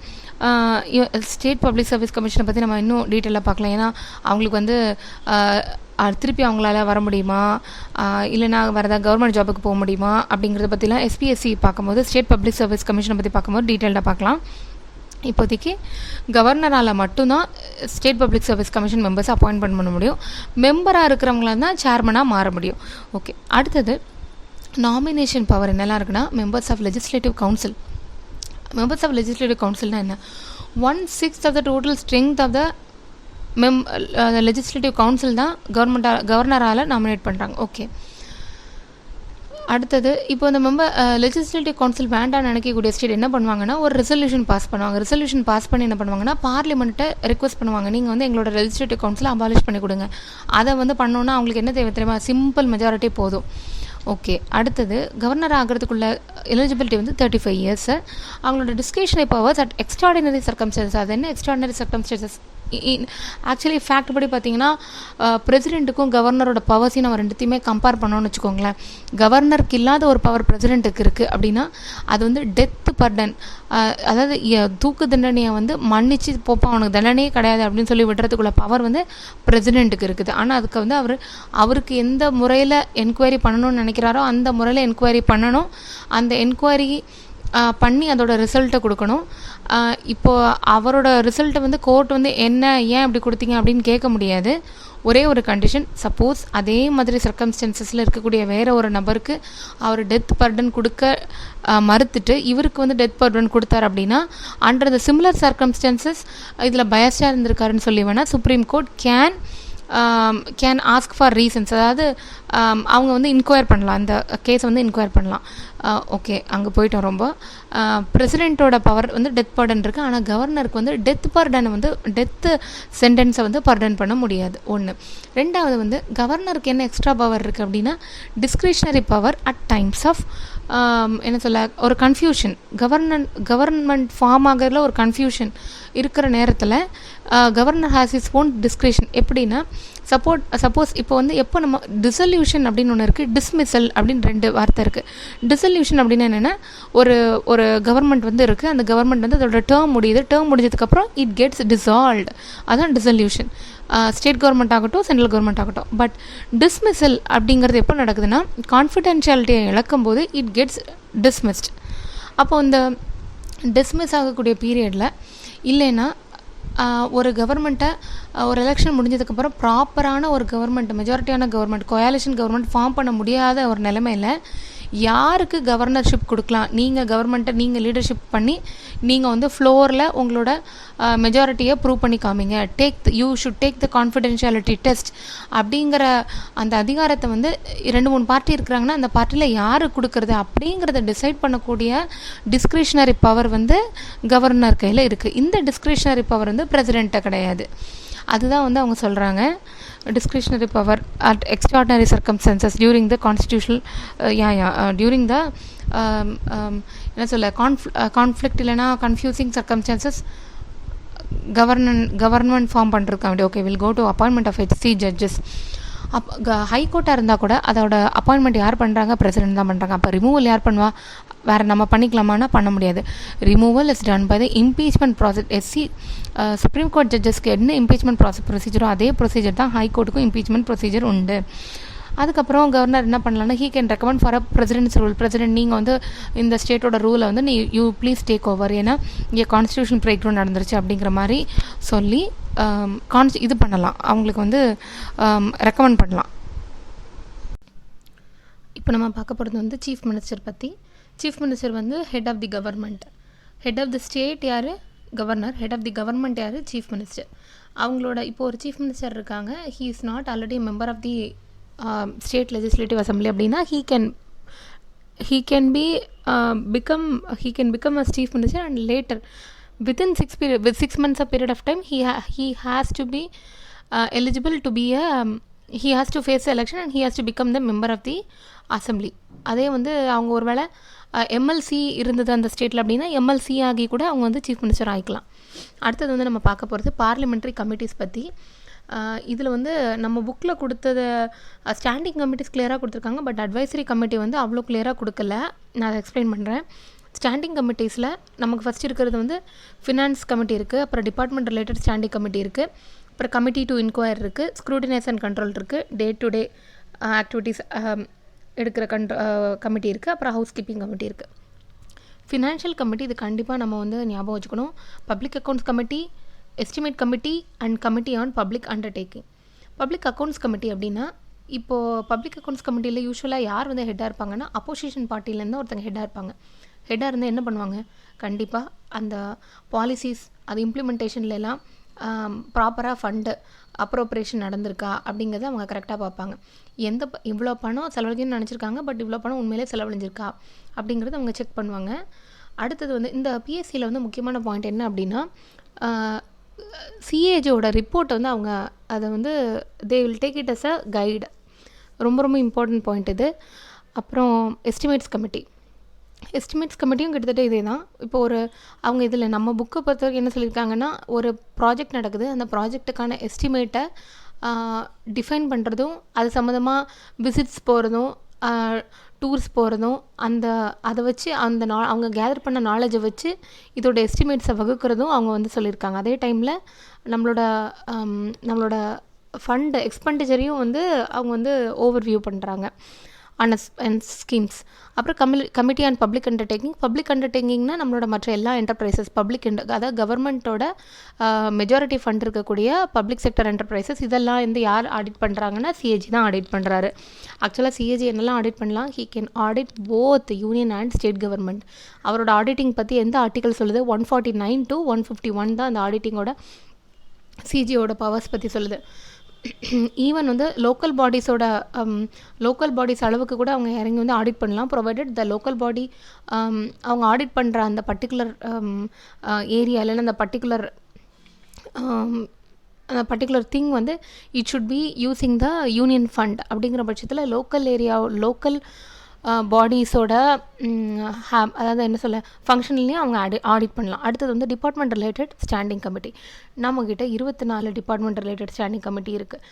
ஸ்டேட் பப்ளிக் சர்வீஸ் கமிஷனை பற்றி நம்ம இன்னும் டீட்டெயிலாக பார்க்கலாம். ஏன்னா அவங்களுக்கு வந்து திருப்பி அவங்களால வர முடியுமா, இல்லைனா வேறு ஏதாவது கவர்மெண்ட் ஜாபுக்கு போக முடியுமா அப்படிங்கிறத பற்றிலாம் எஸ்பிஎஸ்சி பார்க்கும்போது, ஸ்டேட் பப்ளிக் சர்வீஸ் கமிஷனை பற்றி பார்க்கும்போது டீட்டெயில்டாக பார்க்கலாம். இப்போதைக்கு கவர்னரால் மட்டும்தான் ஸ்டேட் பப்ளிக் சர்வீஸ் கமிஷன் மெம்பர்ஸை அப்பாயிண்ட் பண்ண முடியும். மெம்பராக இருக்கிறவங்களா தான் சேர்மனாக மாற முடியும். ஓகே, அடுத்தது நாமினேஷன் பவர் என்னெல்லாம் இருக்குன்னா, members of legislative council. Members of legislative கவுன்சில்னா என்ன, 1/6 of the total strength of the legislative council தான் கவர்னரால் நாமினேட் பண்ணுறாங்க. ஓகே, அடுத்தது இப்போ இந்த லெஜிஸ்லேட்டிவ் கவுன்சில் வேண்டாம்னு நினைக்கக்கூடிய ஸ்டேட் என்ன பண்ணுவாங்கன்னா, ஒரு ரெசல்யூஷன் பாஸ் பண்ணுவாங்க. ரெசல்யூஷன் பாஸ் பண்ணி என்ன பண்ணுவாங்கன்னா, பார்லிமெண்ட்டை ரெக்வஸ்ட் பண்ணுவாங்க, நீங்கள் வந்து எங்களோட லெஜிஸ்லேட்டிவ் கவுன்சிலை அபாலிஷ் பண்ணி கொடுங்க. அதை வந்து பண்ணோன்னா அவங்களுக்கு என்ன தேவை தெரியுமா, சிம்பிள் மெஜாரிட்டி போதும். ஓகே, அடுத்தது கவர்னர் ஆகிறதுக்குள்ள எலிஜிபிலிட்டி வந்து 35 இயர்ஸ். அவங்களோட discretionary powers at extraordinary circumstances. அது என்ன எக்ஸ்ட்ராடினரி சர்க்கம்ஸ்டன்சஸ் ஆக்சுவலி ஃபேக்ட் படி பார்த்தீங்கன்னா பிரசிடெண்ட்டுக்கும் கவர்னரோட பவர்ஸையும் நம்ம ரெண்டுத்தையுமே கம்பேர் பண்ணோன்னு வச்சுக்கோங்களேன். கவர்னருக்கு இல்லாத ஒரு பவர் பிரசிடெண்ட்டுக்கு இருக்குது அப்படின்னா அது வந்து டெத் பர்டன், அதாவது தூக்கு தண்டனையை வந்து மன்னிச்சு போப்பா அவனுக்கு தண்டனையே கிடையாது அப்படின்னு சொல்லி விடுறதுக்குள்ள பவர் வந்து பிரசிடெண்ட்டுக்கு இருக்குது. ஆனால் அதுக்கு வந்து அவருக்கு எந்த முறையில் என்கொயரி பண்ணணும்னு நினைக்கிறாரோ அந்த முறையில் என்கொயரி பண்ணணும். அந்த என்கொயரி பண்ணி அதோட ரிசல்ட்டை கொடுக்கணும். இப்போது அவரோட ரிசல்ட்டை வந்து கோர்ட் வந்து என்ன ஏன் அப்படி கொடுத்தீங்க அப்படின்னு கேட்க முடியாது. ஒரே ஒரு கண்டிஷன், சப்போஸ் அதே மாதிரி சர்க்கம்ஸ்டன்சஸில் இருக்கக்கூடிய வேற ஒரு நபருக்கு அவர் டெத் பர்டன் கொடுக்க மறுத்துட்டு இவருக்கு வந்து டெத் பர்டன் கொடுத்தார் அப்படின்னா அண்டர் த சிமிலர் சர்க்கம்ஸ்டன்சஸ் இதில் பயஸ்டாக இருந்திருக்காருன்னு சொல்லி வேணால் supreme court can ask for reasons, அதாவது அவங்க வந்து இன்கொயர் பண்ணலாம், அந்த கேஸை வந்து இன்கொயர் பண்ணலாம். ஓகே, அங்கே போயிட்டோம். ரொம்ப பிரசிடெண்ட்டோட பவர் வந்து டெத் பர்டன் இருக்குது, ஆனால் கவர்னருக்கு வந்து டெத் பர்டனை வந்து டெத்து சென்டென்ஸை வந்து பர்டன் பண்ண முடியாது. ஒன்று. ரெண்டாவது வந்து கவர்னருக்கு என்ன எக்ஸ்ட்ரா பவர் இருக்குது அப்படின்னா discretionary power at times of என்ன சொல்ல ஒரு கன்ஃபியூஷன், கவர்மெண்ட் ஃபார்ம் ஆகிறதுல ஒரு கன்ஃபியூஷன் இருக்கிற நேரத்தில் governor has is own discretion. எப்படின்னா சப்போஸ் இப்போ வந்து எப்போ நம்ம டிசல்யூஷன் அப்படின்னு ஒன்று இருக்குது, டிஸ்மிசல் அப்படின்னு 2 வார்த்தை இருக்குது. டிசல்யூஷன் அப்படின்னு என்னென்னா ஒரு கவர்மெண்ட் வந்து இருக்குது, அந்த கவர்மெண்ட் வந்து அதோட டேர்ம் முடியுது, டேர்ம் முடிஞ்சதுக்கப்புறம் இட் கெட்ஸ் டிசால்வ்டு, அதுதான் டிசல்யூஷன். ஸ்டேட் கவர்மெண்ட் ஆகட்டும் சென்ட்ரல் கவர்மெண்ட் ஆகட்டும். பட் டிஸ்மிசல் அப்படிங்கிறது எப்போ நடக்குதுன்னா கான்ஃபிடென்ஷியாலிட்டியை இழக்கும் போது இட் கெட்ஸ் டிஸ்மிஸ்ட். அப்போ இந்த டிஸ்மிஸ் ஆகக்கூடிய பீரியடில் இல்லைன்னா ஒரு கவர்மெண்ட்டை ஒரு எலெக்ஷன் முடிஞ்சதுக்கப்புறம் ப்ராப்பரான ஒரு கவர்மெண்ட், மெஜாரிட்டியான கவர்மெண்ட், கோயாலிஷன் கவர்மெண்ட் ஃபார்ம் பண்ண முடியாத ஒரு நிலைமையில் யாருக்கு கவர்னர்ஷிப் கொடுக்கலாம், நீங்கள் கவர்மெண்ட்டை நீங்கள் லீடர்ஷிப் பண்ணி நீங்கள் வந்து ஃப்ளோரில் உங்களோட மெஜாரிட்டியை ப்ரூவ் பண்ணி காமிங்க, you should take the confidentiality test அப்படிங்கிற அந்த அதிகாரத்தை வந்து 2-3 பார்ட்டி இருக்கிறாங்கன்னா அந்த பார்ட்டியில் யாருக்கு கொடுக்குறது அப்படிங்கிறத டிசைட் பண்ணக்கூடிய டிஸ்கிரிஷனரி பவர் வந்து கவர்னர் கையில் இருக்குது. இந்த டிஸ்கிரிஷனரி பவர் வந்து பிரசிடெண்ட்டை கிடையாது. அதுதான் வந்து அவங்க சொல்கிறாங்க discretionary power at extraordinary circumstances during the constitutional during the என்ன சொல்ல conflict இல்லைனா confusing circumstances கவர்மெண்ட் ஃபார்ம் பண்ணிருக்காங்க. Okay, will go to appointment of HC judges. ஹைகோர்ட்டாக இருந்தால் கூட அதோட அப்பாயின்மெண்ட் யார் பண்ணுறாங்க, பிரசிடென்ட் தான் பண்ணுறாங்க. அப்போ ரிமூவல் யார் பண்ணுவா, வேறு நம்ம பண்ணிக்கலாமான்னா பண்ண முடியாது. Removal is done by the impeachment process. Supreme court ஜட்ஜஸ்க்கு என்ன இம்பீச்மெண்ட் ப்ரொசீஜரோ அதே ப்ரொசீஜர் தான் ஹைகோர்ட்டுக்கும் இம்பீச்மெண்ட் ப்ரொசீஜர் உண்டு. அதுக்கப்புறம் கவர்னர் என்ன பண்ணலான்னா he can recommend for a president's rule. President நீங்கள் வந்து இந்த ஸ்டேட்டோட ரூலை வந்து யூ ப்ளீஸ் டேக் ஓவர், ஏன்னா இங்கே கான்ஸ்டியூஷன் பிரேக் டவுன் நடந்துருச்சு அப்படிங்கிற மாதிரி சொல்லி இது பண்ணலாம், அவங்களுக்கு வந்து ரெக்கமெண்ட் பண்ணலாம். இப்போ நம்ம பார்க்க போகிறது வந்து சீஃப் மினிஸ்டர் பற்றி. சீஃப் மினிஸ்டர் வந்து head of the government. Head of the state யார், governor. Head of the government யார், சீஃப் மினிஸ்டர். அவங்களோட இப்போ ஒரு சீஃப் மினிஸ்டர் இருக்காங்க, he is not already member of the state legislative assembly அப்படின்னா he can become a chief minister, and later within 6 months of period of time he has to be eligible to be he has to face the election and he has to become the member of the assembly. அதே வந்து அவங்க ஒரு வேளை MLC இருந்தது அந்த ஸ்டேட்டில் அப்படின்னா MLC ஆகி கூட அவங்க வந்து சீஃப் மினிஸ்டர் ஆகிக்கலாம். அடுத்தது வந்து நம்ம பார்க்க போகிறது பார்லிமெண்ட்ரி கமிட்டிஸ் பற்றி. இதில் வந்து நம்ம புக்கில் கொடுத்தது ஸ்டாண்டிங் கமிட்டிஸ் கிளியராக கொடுத்துருக்காங்க, பட் அட்வைசரி கமிட்டி வந்து அவ்வளோ கிளியராக கொடுக்கல. நான் அதை எக்ஸ்பிளைன் பண்ணுறேன். ஸ்டாண்டிங் கமிட்டிஸில் நமக்கு ஃபஸ்ட் இருக்கிறது வந்து ஃபினான்ஸ் கமிட்டி இருக்குது, அப்புறம் டிபார்ட்மெண்ட் ரிலேட்டட் ஸ்டாண்டிங் கமிட்டி இருக்குது, அப்புறம் கமிட்டி டு இன்கொயர் இருக்குது, ஸ்க்ரூட்டினைஸ் அண்ட் கண்ட்ரோல் இருக்குது, டே டு டே ஆக்டிவிட்டீஸ் எடுக்கிற கமிட்டி இருக்குது, அப்புறம் ஹவுஸ் கீப்பிங் கமிட்டி இருக்குது. ஃபினான்ஷியல் கமிட்டி இது கண்டிப்பாக நம்ம வந்து ஞாபகம் வச்சுக்கணும். Public accounts committee, estimate committee and committee on public undertaking. Public accounts committee அப்படின்னா இப்போது பப்ளிக் அக்கௌண்ட்ஸ் கமிட்டியில் யூஸ்வலாக யார் வந்து ஹெட்டாக இருப்பாங்கன்னா அப்போசிஷன் பார்ட்டிலேருந்து ஒருத்தங்க ஹெட்டாக இருப்பாங்க. ஹெட்டாக இருந்தால் என்ன பண்ணுவாங்க, கண்டிப்பாக அந்த பாலிசிஸ் அது இம்ப்ளிமெண்டேஷன்லாம் ப்ராப்பராக ஃபண்டு அப்ரோப்ரேஷன் நடந்திருக்கா அப்படிங்கிறத அவங்க கரெக்டாக பார்ப்பாங்க. இவ்வளோ பணம் செலவழிஞ்சுன்னு நினச்சிருக்காங்க, பட் இவ்வளோ பணம் உண்மையிலே செலவழிஞ்சிருக்கா அப்படிங்கிறத அவங்க செக் பண்ணுவாங்க. அடுத்தது வந்து இந்த பிஎஸ்சியில் வந்து முக்கியமான பாயிண்ட் என்ன அப்படின்னா சிஏஜோட ரிப்போர்ட்டை வந்து அவங்க அதை வந்து they will take it as a guide. ரொம்ப ரொம்ப இம்பார்ட்டன்ட் பாயிண்ட் இது. அப்புறம் எஸ்டிமேட்ஸ் கமிட்டி. எஸ்டிமேட்ஸ் கமிட்டியும் கிட்டத்தட்ட இதே தான். இப்போ அவங்க இதில் நம்ம புக்கை பொறுத்த வரைக்கும் என்ன சொல்லியிருக்காங்கன்னா, ஒரு ப்ராஜெக்ட் நடக்குது, அந்த ப்ராஜெக்ட்டுக்கான எஸ்டிமேட்டை டிஃபைன் பண்ணுறதும், அது சம்மந்தமாக விசிட்ஸ் போகிறதும், டூர்ஸ் போகிறதும், அதை வச்சு அவங்க கேதர் பண்ண நாலேஜை வச்சு இதோட எஸ்டிமேட்ஸை வகுக்கிறதும் அவங்க சொல்லியிருக்காங்க. அதே டைமில் நம்மளோட ஃபண்ட் எக்ஸ்பெண்டிச்சரையும் அவங்க ஓவர்வியூ பண்ணுறாங்க அண்ட் ஸ்கீம்ஸ். அப்புறம் கமிட்டி ஆன் பப்ளிக் அண்டர்டேக்கிங்னா நம்மளோட மற்ற எல்லா என்டர்பிரைசஸ் அதாவது கவர்மெண்ட்டோட மெஜாரிட்டி ஃபண்ட் இருக்கக்கூடிய பப்ளிக் செக்டர் என்டர்பிரைசஸ் இதெல்லாம் யார் ஆடிட் பண்ணுறாங்கன்னா சிஏஜி தான் ஆடிட் பண்ணுறாரு. ஆக்சுவலாக சிஏஜி என்னெல்லாம் ஆடிட் பண்ணலாம், he can audit both union and state government. அவரோட ஆடிட்டிங் பற்றி எந்த ஆர்டிகல் சொல்லுது, 149 to 151 தான் அந்த ஆடிட்டிங்கோட சிஜியோட பவர்ஸ் பற்றி சொல்லுது. ஈவன் லோக்கல் பாடிஸ் அளவுக்கு கூட அவங்க இறங்கி ஆடிட் பண்ணலாம், ப்ரொவைடட் த லோக்கல் பாடி அவங்க ஆடிட் பண்ணுற அந்த பர்டிகுலர் ஏரியா இல்லைன்னா அந்த particular thing it should be using the union fund. அப்படிங்கிற பட்சத்தில் லோக்கல் பாடிஸோட அதாவது என்ன சொல்ல ஃபங்க்ஷன்லேயும் அவங்க ஆடிட் பண்ணலாம். அடுத்தது டிபார்ட்மெண்ட் ரிலேட்டட் ஸ்டாண்டிங் கமிட்டி. நம்மக்கிட்ட 24 டிபார்ட்மெண்ட் ரிலேட்டட் ஸ்டாண்டிங் கமிட்டி இருக்குது.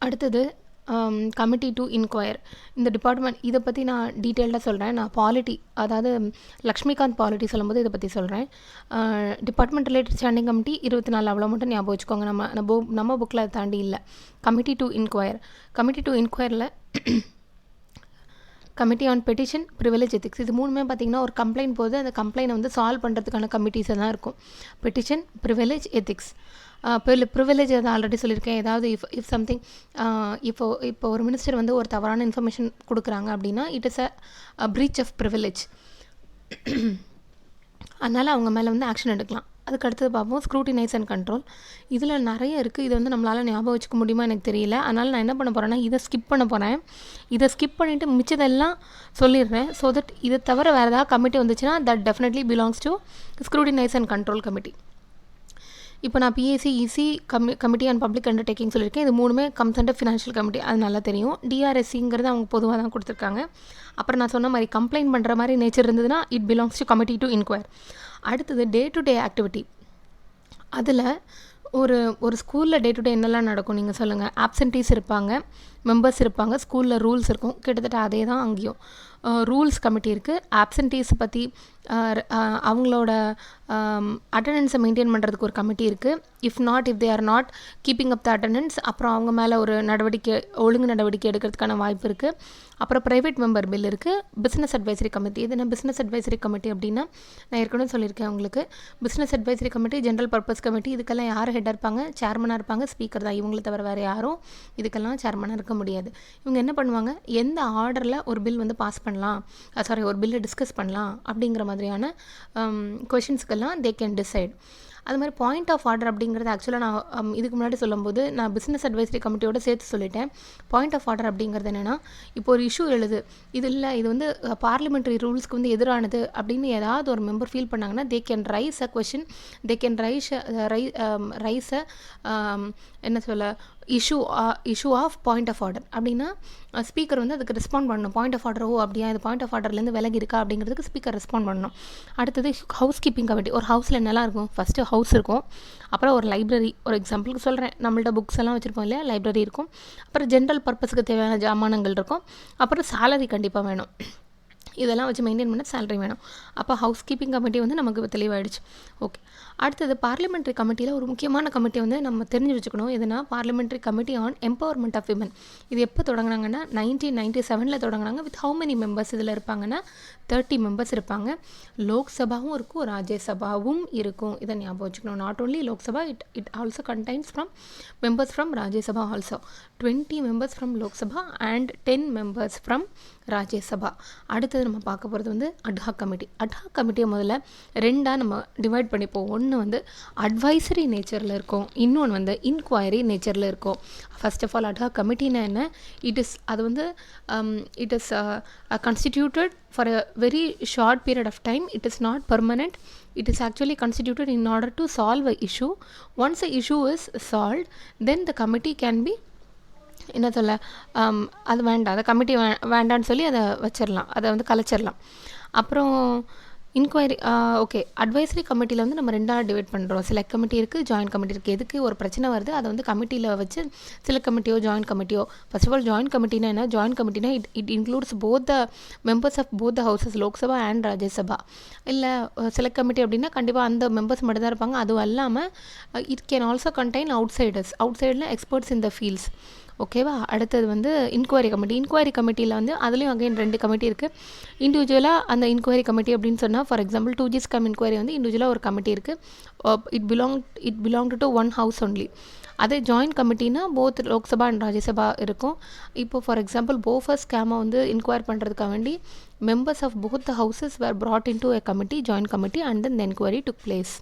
அடுத்தது கமிட்டி டு இன்கொயர். இந்த டிபார்ட்மெண்ட் இதை பற்றி நான் டீட்டெயில்டாக சொல்கிறேன். நான் பாலிட்டி அதாவது லக்ஷ்மிகாந்த் பாலிட்டி சொல்லும்போது இதை பற்றி சொல்கிறேன். டிபார்ட்மெண்ட் ரிலேட்டட் ஸ்டாண்டிங் கமிட்டி 24, அவ்வளோ மட்டும் ஞாபகம் வச்சுக்கோங்க. நம்ம புக்கில் அதை தாண்டி இல்லை. கமிட்டி டு இன்கொயரில் committee on petition, privilege, ethics. இது மூணுமே பார்த்திங்கன்னா ஒரு கம்ப்ளைண்ட் போது அந்த கம்ப்ளைண்ட் சால்வ் பண்ணுறதுக்கான கமிட்டிஸை தான் இருக்கும். Petition, privilege, ethics. ப்ரிவிலேஜ் அதை ஆல்ரெடி சொல்லியிருக்கேன். ஏதாவது இஃப் சம்திங் இப்போ ஒரு மினிஸ்டர் ஒரு தவறான இன்ஃபர்மேஷன் கொடுக்குறாங்க அப்படின்னா it is a breach of privilege. அதனால் அவங்க மேலே ஆக்ஷன் எடுக்கலாம். அதுக்கு அடுத்தது பார்ப்போம் ஸ்க்ரூட்டினைஸ் அண்ட் கண்ட்ரோல். இதில் நிறைய இருக்குது. இது நம்மளால் ஞாபகம் வச்சுக்க முடியுமா எனக்கு தெரியல. அதனால் நான் என்ன பண்ண போகிறேன்னா இதை ஸ்கிப் பண்ணிவிட்டு மிச்சதெல்லாம் சொல்லிடுறேன். ஸோ தட் இதை தவிர வேறு ஏதாவது கமிட்டி வந்துச்சுன்னா that definitely belongs to scrutinise and control committee. இப்போ நான் BSc EC committee on public undertaking சொல்லியிருக்கேன். இது மூணுமே கம்ஸ் அண்டர் ஃபினான்ஷியல் கமிட்டி, அது நல்லா தெரியும். டிஆர்எஸ்சிங்கிறது அவங்க பொதுவாக தான் கொடுத்துருக்காங்க. அப்புறம் நான் சொன்ன மாதிரி கம்ப்ளைண்ட் பண்ணுற மாதிரி நேச்சர் இருந்ததுன்னா it belongs to committee to enquire. அடுத்தது டே டு டே ஆக்டிவிட்டி. அதில் ஒரு ஸ்கூலில் டே டு டே என்னெல்லாம் நடக்கும் நீங்கள் சொல்லுங்கள். ஆப்சன்டீஸ் இருப்பாங்க, மெம்பர்ஸ் இருப்பாங்க, ஸ்கூலில் ரூல்ஸ் இருக்கும். கிட்டத்தட்ட அதே தான் அங்கேயும். ரூல்ஸ் கமிட்டி இருக்குது. ஆப்சன்டீஸ் பற்றி அவங்களோட அட்டண்டன்ஸை மெயின்டைன் பண்ணுறதுக்கு ஒரு கமிட்டி இருக்குது. If they are not keeping up the attendance, அப்புறம் அவங்க மேலே ஒரு ஒழுங்கு நடவடிக்கை எடுக்கிறதுக்கான வாய்ப்பு இருக்குது. அப்புறம் ப்ரைவேட் மெம்பர் பில் இருக்குது. Business advisory committee. இது என்ன பிஸ்னஸ் அட்வைசரி கமிட்டி அப்படின்னா நான் ஏற்கனவே சொல்லியிருக்கேன் உங்களுக்கு. Business advisory committee, general purpose committee, இதுக்கெல்லாம் யார் ஹெட்டாக இருப்பாங்க, சேர்மனாக இருப்பாங்க, ஸ்பீக்கர் தான். இவங்களை தவிர வேறு யாரும் இதுக்கெல்லாம் சேர்மனாக இருக்க முடியாது. இவங்க என்ன பண்ணுவாங்க, எந்த ஆர்டரில் ஒரு பில் பாஸ் பண்ணலாம், ஒரு பில்லை டிஸ்கஸ் பண்ணலாம் அப்படிங்கிற மாதிரியான கொஷின்ஸ்க்கெல்லாம் தே கேன் டிசைட். அது மாதிரி பாயிண்ட் ஆஃப் ஆர்டர் அப்படிங்கிறது ஆக்சுவலாக நான் இதுக்கு முன்னாடி சொல்லும்போது நான் பிஸ்னஸ் அட்வைசரி கமிட்டியோட சேர்த்து சொல்லிட்டேன். பாயிண்ட் ஆஃப் ஆர்டர் அப்படிங்கிறது என்னென்னா, இப்போ ஒரு இஷ்யூ எழுது, இது பார்லிமெண்ட்ரி ரூல்ஸ்க்கு எதிரானது அப்படின்னு ஏதாவது ஒரு மெம்பர் ஃபீல் பண்ணாங்கன்னா they can raise a question, they can raise என்ன சொல்ல issue of point of order. அப்படின்னா ஸ்பீக்கர் அதுக்கு ரெஸ்பாண்ட் பண்ணணும். பாயிண்ட் ஆஃப் ஆர்டர் அப்படியா, இது பாயிண்ட் ஆஃப் ஆர்டர்லேருந்து விலகி இருக்கா அப்படிங்கிறதுக்கு ஸ்பீக்கர் ரெஸ்பாண்ட் பண்ணணும். அடுத்தது ஹவுஸ் கீப்பிங் கமிட்டி. ஒரு ஹவுஸில் என்னெல்லாம் இருக்கும், ஃபஸ்ட்டு ஹவுஸ் இருக்கும், அப்புறம் ஒரு லைப்ரரி. ஒரு எக்ஸாம்பிளுக்கு சொல்கிறேன், நம்மள்ட்ட புக்ஸ் எல்லாம் வச்சுருப்போம் இல்லையா, லைப்ரரி இருக்கும். அப்புறம் ஜென்ரல் பர்பஸுக்கு தேவையான ஜாமானங்கள் இருக்கும். அப்புறம் சேலரி கண்டிப்பாக வேணும். இதெல்லாம் வச்சு மெயின்டைன் பண்ண சேலரி வேணும். அப்போ ஹவுஸ் கீப்பிங் கமிட்டி நமக்கு தெளிவாயிடுச்சு. ஓகே. அடுத்தது பார்லிமெண்ட்ரி கமிட்டியில் ஒரு முக்கியமான கமிட்டி நம்ம தெரிஞ்சு வச்சுக்கணும். எதுனா parliamentary committee on empowerment of women. இது எப்போ தொடங்கினாங்கன்னா 1997 தொடங்கினாங்க. வித் ஹவு மெனி மெம்பர்ஸ் இதில் இருப்பாங்கன்னா 30 மெம்பர்ஸ் இருப்பாங்க. லோக்சபாவும் இருக்கும், ராஜ்யசபாவும் இருக்கும். இதை ஞாபகம் வச்சுக்கணும். Not only Lok Sabha, it also contains from members from Rajya Sabha also. 20 members from Lok Sabha and 10 members from Rajya Sabha. அடுத்தது நம்ம பார்க்க போகிறது அட்ஹாக் கமிட்டி. அட்ஹாக் கமிட்டியை முதல்ல ரெண்டாக நம்ம டிவைட் பண்ணிப்போம். ஒன்று அட்வைசரி நேச்சரில் இருக்கும், இன்னொன்று இன்கொயரி நேச்சரில் இருக்கும். ஃபர்ஸ்ட் ஆஃப் ஆல் அட்ஹாக் கமிட்டினா என்ன, it is constituted for a very short period of time. It is not permanent. It is actually constituted in order to solve a issue. Once a issue is solved, then the committee can be என்ன சொல்ல, அது வேண்டாம், அதை committee வேண்டான்னு சொல்லி அதை வச்சிடலாம், அதை வந்து கலைச்சிடலாம். அப்புறம் இன்கொயரி, ஓகே, அட்வைசரி கமிட்டியில் வந்து நம்ம ரெண்டாக டிவைட் பண்ணுறோம். செலக்ட் கமிட்டி இருக்குது, ஜாயின்ட் கமிட்டி இருக்குது. எதுக்கு ஒரு பிரச்சனை வருது அதை வந்து கமிட்டியில் வச்சு செலக்ட் கமிட்டியோ ஜாயின்ட் கமிட்டியோ. ஃபர்ஸ்ட் ஆஃப் ஆல் ஜாயின்ட் கமிட்டினா என்ன? ஜாயின்ட் கமிட்டினா it includes both the members of both the houses, Lok Sabha and Rajya Sabha. இல்லை செலக்ட் கமிட்டி அப்படின்னா கண்டிப்பாக அந்த மெம்பர்ஸ் மட்டும் தான் இருப்பாங்க. அதுவும் இல்லாமல் it can also contain outsiders. அவுட் சைடில் எக்ஸ்பர்ட்ஸ் இன் த ஃபீல்ட்ஸ். ஓகேவா? அடுத்தது வந்து இன்கொயரி கமிட்டி. இன்கொயரி கமிட்டியில் வந்து அதுலேயும் அகைன் 2 கமிட்டி இருக்குது. இண்டிவிஜுவலாக அந்த இன்கொயரி கமிட்டி அப்படின்னு சொன்னால், for example 2G scum inquiry வந்து இண்டிவிஜுவலாக ஒரு கமிட்டி இருக்குது. It belong to one house only. அதே ஜாயின்ட் கமிட்டினா போத் லோக்சபா அண்ட் ராஜ்யசபா இருக்கும். இப்போ ஃபார் எக்ஸாம்பிள் போஃபர்ஸ் ஸ்கேமை வந்து இன்கொயர் பண்ணுறதுக்காக வேண்டி members of both the houses were brought into a committee, joint committee, and then the inquiry took place.